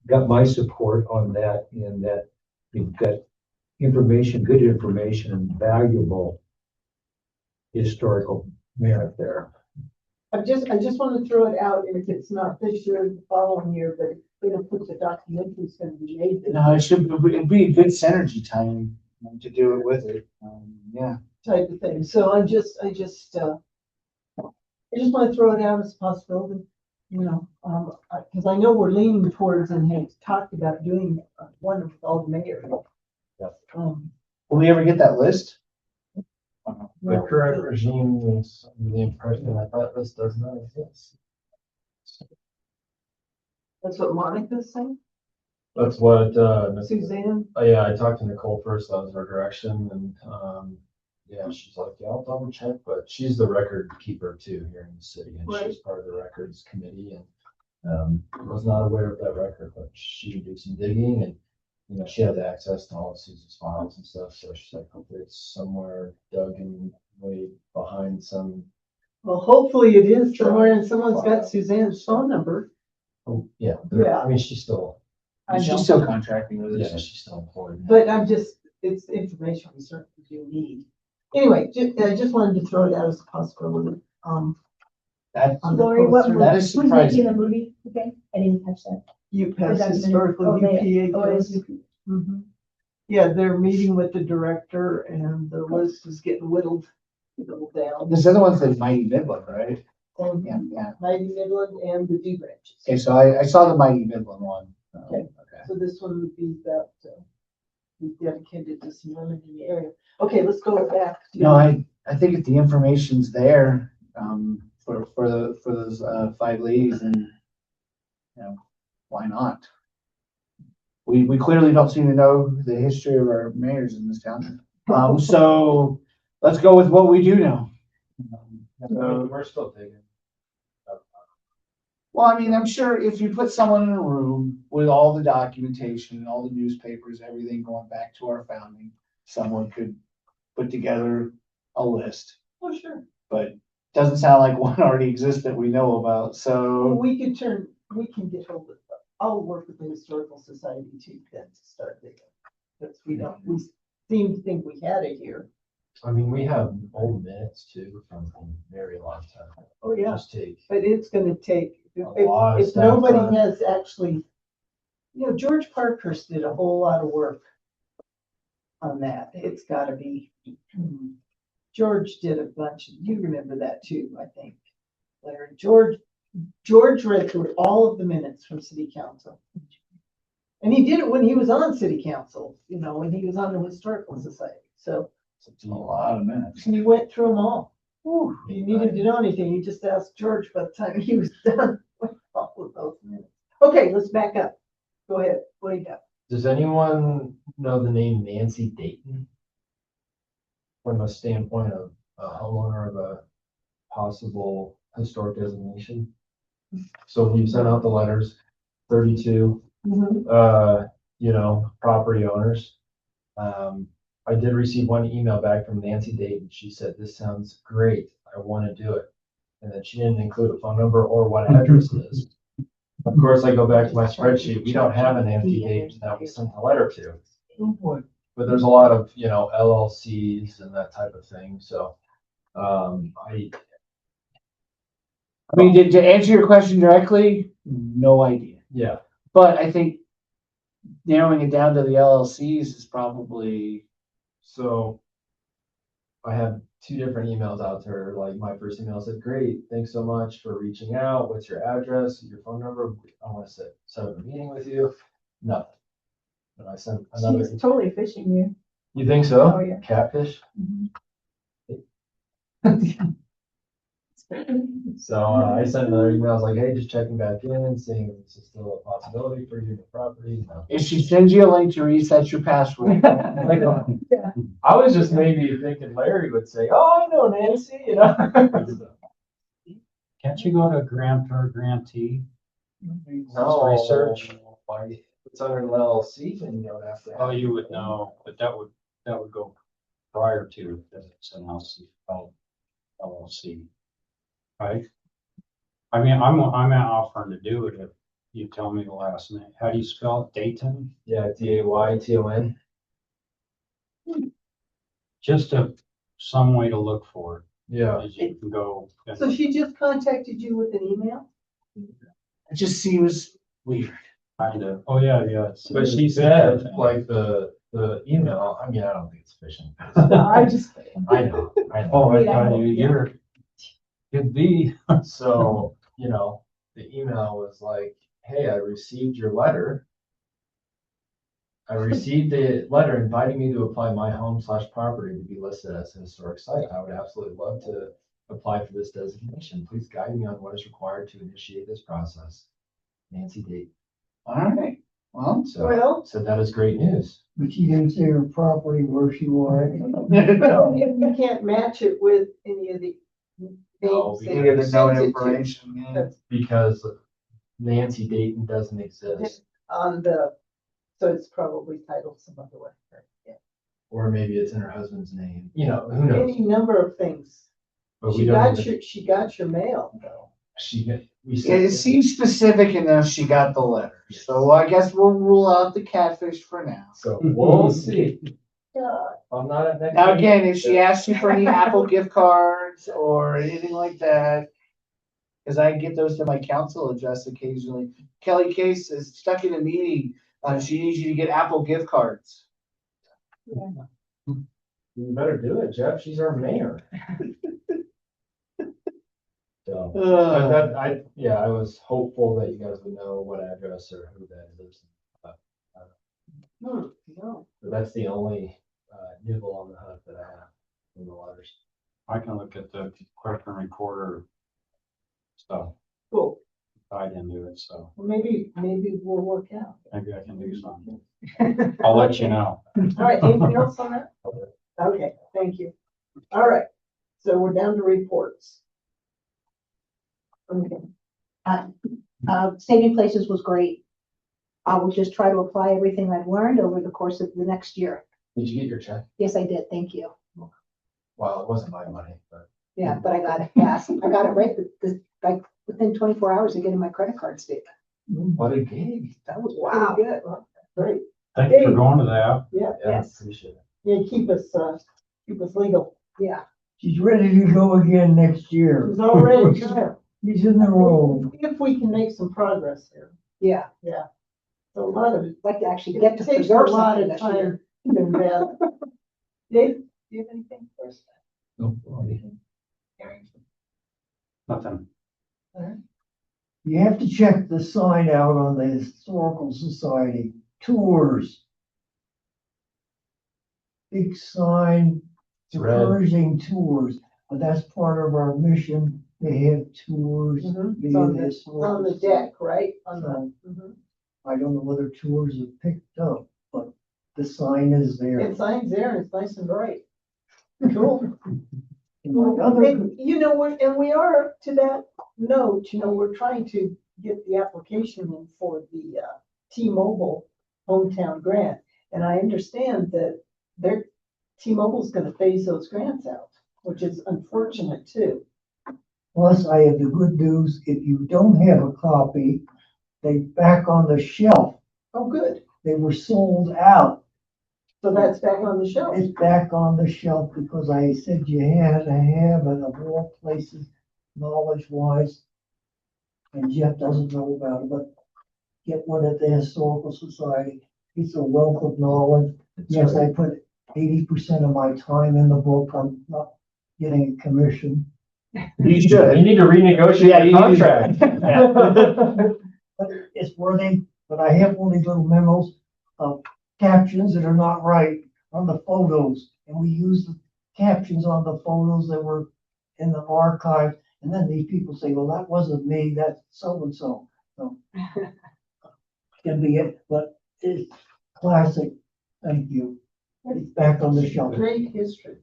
got my support on that in that we've got information, good information and valuable historical merit there. I just want to throw it out, and if it's not this year, the following year, but if we're gonna put the documentary's gonna be made. this No, it'd be a good synergy time to do it with it. Yeah. type of thing. So I just want to throw it out as a possibility, because I know we're leaning towards and have talked about doing one with all the mayors. Yep. Will we ever get that list? The current regime was under the impression, I thought this does not exist. That's what Monica's saying, That's what, Suzanne. oh yeah, I talked to Nicole first, that was her direction, and, yeah, she's like, yeah, I'll double check, but she's the record keeper too here in the city, and Right. she's part of the records committee, and, was not aware of that record, but she did some digging, and, she has access to all of Susan's files and stuff, so she's like, hopefully it's somewhere dug in way behind some, Well, hopefully it is somewhere, and someone's got Suzanne's phone number. oh, yeah, Yeah. I mean, she's still, I know. She's still contracting with yeah, us. she's still employed. But it's information we certainly do need. Anyway, I just wanted to throw it out as a possibility. That, On the Lori, what poster. that is who's making surprising. the movie? Okay, I didn't catch that. UPass Is that historical oh, they- UPA. oh, it is UP. Mhm. Yeah, they're meeting with the director and the list is getting whittled down. This other one's the Mighty Midland, right? And Yeah. Mighty Midland and the D branches. Okay, so I saw the Mighty Midland one. Okay. So this one would be that, be dedicated to some women in the area. Okay, let's go back. to- No, I think if the information's there, for those 5 ladies, and, why not? We clearly don't seem to know the history of our mayors in this town. So let's go with what we do know. So we're still digging. Well, I mean, I'm sure if you put someone in a room with all the documentation and all the newspapers, everything going back to our founding, someone could put together a list, Oh, sure. but doesn't sound like one already exists that we know about, Well, so. we can get hold of, I'll work with the Historical Society too, then to start digging. Because we seem to think we had it here. I mean, we have old minutes too from a very long time. Oh, yeah. Just take, But it's gonna take, A lot of if staff nobody time. has actually, George Parkhurst did a whole lot of work on that. It's gotta be. George did a bunch, you remember that too, I think. Larry, George read through all of the minutes from city council. And he did it when he was on city council, when he was on the Historical Society. So It's a lot of minutes. he went through them all. If you needed to know anything, you just asked George by the time he was done with all of those minutes. Okay, let's back up. Go ahead. What do you got? does anyone know the name Nancy Dayton? From a standpoint of a homeowner of a possible historic designation? So we sent out the letters, 32, property owners. I did receive one email back from Nancy Dayton. She said, this sounds great. I want to do it. And then she didn't include a phone number or what address it is. Of course, I go back to my spreadsheet. We don't have a Nancy Dayton that we sent the letter to. But there's a lot of, LLCs and that type of thing. So, I mean, to answer your question directly, no idea. yeah, But I think narrowing it down to the LLCs is probably, so I have two different emails out to her. Like my first email said, great, thanks so much for reaching out. What's your address, your phone number? I want to set up a meeting with you. Nothing. And I sent another. She's totally fishing you. You think so? Oh, yeah. Catfish? So I sent another email. I was like, hey, just checking back in, seeing if this is still a possibility for you in the property. No. if she sends you a link to reset your password. I was just maybe thinking Larry would say, oh, I know Nancy, Can't you go to grant or grantee? No. Research. Why? It's under an LLC, then you don't have to. Oh, you would know, but that would go prior to, if it's an LLC. Right? I mean, I'm offering to do it if you tell me the last name. How do you spell it? Dayton? Yeah, Dayton. Just some way to look for it. Yeah. Is you can go. So she just contacted you with an email? It just seems weird. Kind of. Oh, yeah. But she said, like, the email, I mean, I don't think it's phishing. I know. Oh, I tell you, could be. So, the email was like, hey, I received your letter. I received the letter inviting me to apply my home/property to be listed as a historic site. I would absolutely love to apply for this designation. Please guide me on what is required to initiate this process. Nancy Dayton. All right, well, Well, So that is great news. But she didn't say her property where she was. you can't match it with any of the No, names that any of you the known sent it to information, yeah. That's Because Nancy Dayton doesn't exist. so it's probably titled some other way. Yeah. Or maybe it's in her husband's name. Who knows? Any number of things. But we She don't. got your mail though. We sent It seems specific enough she got the letter, so I guess we'll rule out the catfish for now. So we'll see. I'm not at next. Now, meeting. again, if she asks you for any Apple gift cards or anything like that, because I get those to my council address occasionally. Kelly Case is stuck in a meeting. She needs you to get Apple gift cards. You better do it, Jeff. She's our mayor. So, but I was hopeful that you guys would know what address or who that is. No. But that's the only nibble on the hook that I have from the letters. I can look at the clerk and recorder stuff Cool. tied into it, so Well, maybe we'll work out. maybe I can do something. I'll let you know. All right, anything else on that? Okay, thank you. All right, so we're down to reports. Okay. Saving Places was great. I will just try to apply everything I've learned over the course of the next year. Did you get your check? Yes, I did. Thank you. Well, it wasn't my money, but. Yeah, but I got it fast. I got it right, like, within 24 hours of getting my credit card statement. What a gig. That was Wow. pretty good. Great. Thanks for going to that. Yeah, Yeah, Yes. appreciate it. yeah, keep us legal. Yeah. She's ready to go again next year. It's already there. She's in the road. If we can make some progress there. Yeah. A lot of it. I'd like to actually get to It takes preserve a lot something of this year. time. And, Dave, do you have anything for us? No, Nothing. You have to check the sign out on the Historical Society tours. Big sign It's red. encouraging tours, but that's part of our mission. They have tours. Mhm. via It's on the the, Historical on the Society. deck, right? On the. So, Mhm. I don't know whether tours have picked up, but the sign is there. It signs there and it's nice and bright. Cool. And my other- And, we are, to that note, we're trying to get the application in for the T-Mobile hometown grant. And I understand that T-Mobile's gonna phase those grants out, which is unfortunate too. Plus, I have the good news, if you don't have a copy, they back on the shelf. Oh, good. They were sold out. So that's back on the shelf. It's back on the shelf because I said you had to have it of all places, knowledge wise. And Jeff doesn't know about it, but get one at the Historical Society. It's a wealth of knowledge. Yes, I put 80% of my time in the book. I'm not getting a commission. You should. You need to renegotiate Yeah, your you need contract. But it's worthy, but I have all these little memos of captions that are not right on the photos. And we use the captions on the photos that were in the archive. And then these people say, well, that wasn't me, that's so-and-so. So can be it, but it's classic. Thank you. It's back on the shelf. Great history.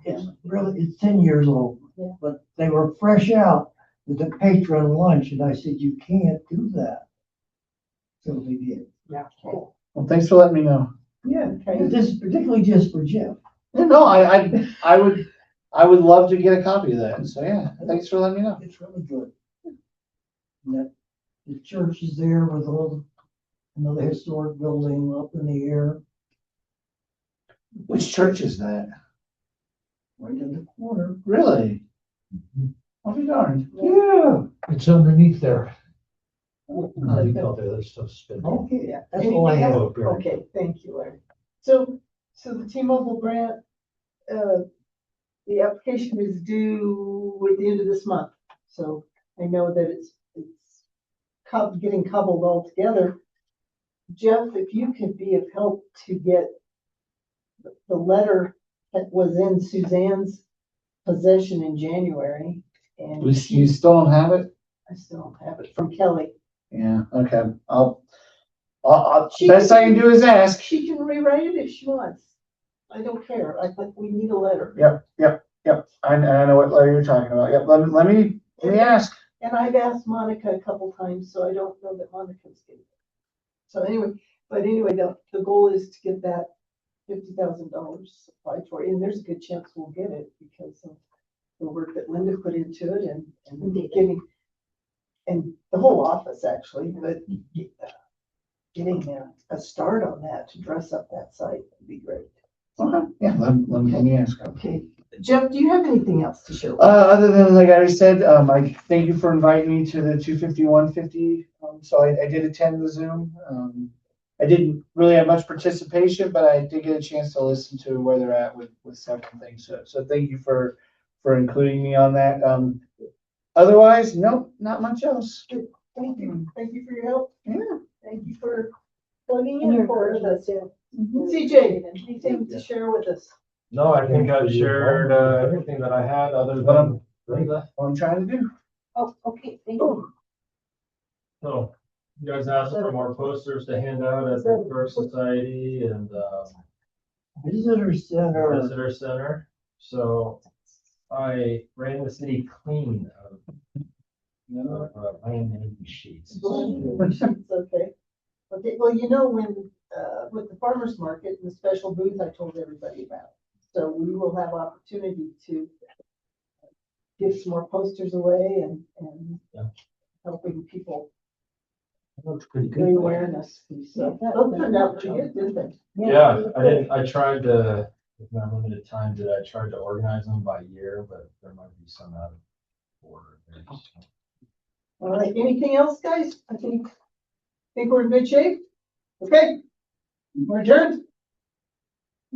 It's really, it's 10 years old, Yeah. but they were fresh out with the patron lunch, and I said, you can't do that. So they did. Yeah. Cool. Well, thanks for letting me know. Yeah, okay. This is particularly just for Jeff. Yeah, no, I would love to get a copy of that. So yeah, thanks for letting me know. It's really good. And that, the church is there with another historic building up in the air, Which church is that? right in the corner. Really? I'll be darned. Yeah. It's underneath there. Underneath all the other stuff's been. Okay, Yeah. that's all I Anything have. else? Okay, thank you, Larry. So the T-Mobile grant, the application is due at the end of this month. So I know that it's getting cobbled all together. Jeff, if you could be of help to get the letter that was in Suzanne's possession in January, and You still don't have it? I still don't have it from Kelly. Yeah, okay. She Best I can do is ask. She can rewrite it if she wants. I don't care. I think we need a letter. Yep. I know what letter you're talking about. Yep, let me ask. And I've asked Monica a couple times, so I don't know that Monica's getting it. So anyway, the goal is to get that $50,000 applied for, and there's a good chance we'll get it because of the work that Linda put into it and Indeed. and the whole office actually, but getting a start on that to dress up that site would be great. Okay, yeah, let me ask. Okay, Jeff, do you have anything else to share? Other than, like I already said, I thank you for inviting me to the 250-150. So I did attend the Zoom. I didn't really have much participation, but I did get a chance to listen to where they're at with several things. So thank you for including me on that. Otherwise, no, not much else. Thank you. Thank you for your help. Yeah. Thank you for plugging And your in for us. encouragement too. CJ, anything to share with us? No, I think I've shared everything that I had other than Linda. What I'm trying to do. Oh, okay, thank you. So you guys asked for more posters to hand out at the Historic Society and Visitor Center. Visitor Center. So I ran the city clean of Landing sheets. Okay. Okay, well, you know, when, with the farmer's market and the special booth I told everybody about. So we will have opportunity to give some more posters away and Yeah. helping people Looks pretty bring good. awareness. So those turned out pretty good, didn't they? Yeah, I tried to, with my limited time, I tried to organize them by year, but there might be some out of order there. so. All right, anything else, guys? I think we're in good shape. Okay, we're adjourned.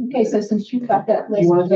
Okay, so since you've got that Do you wanna list, take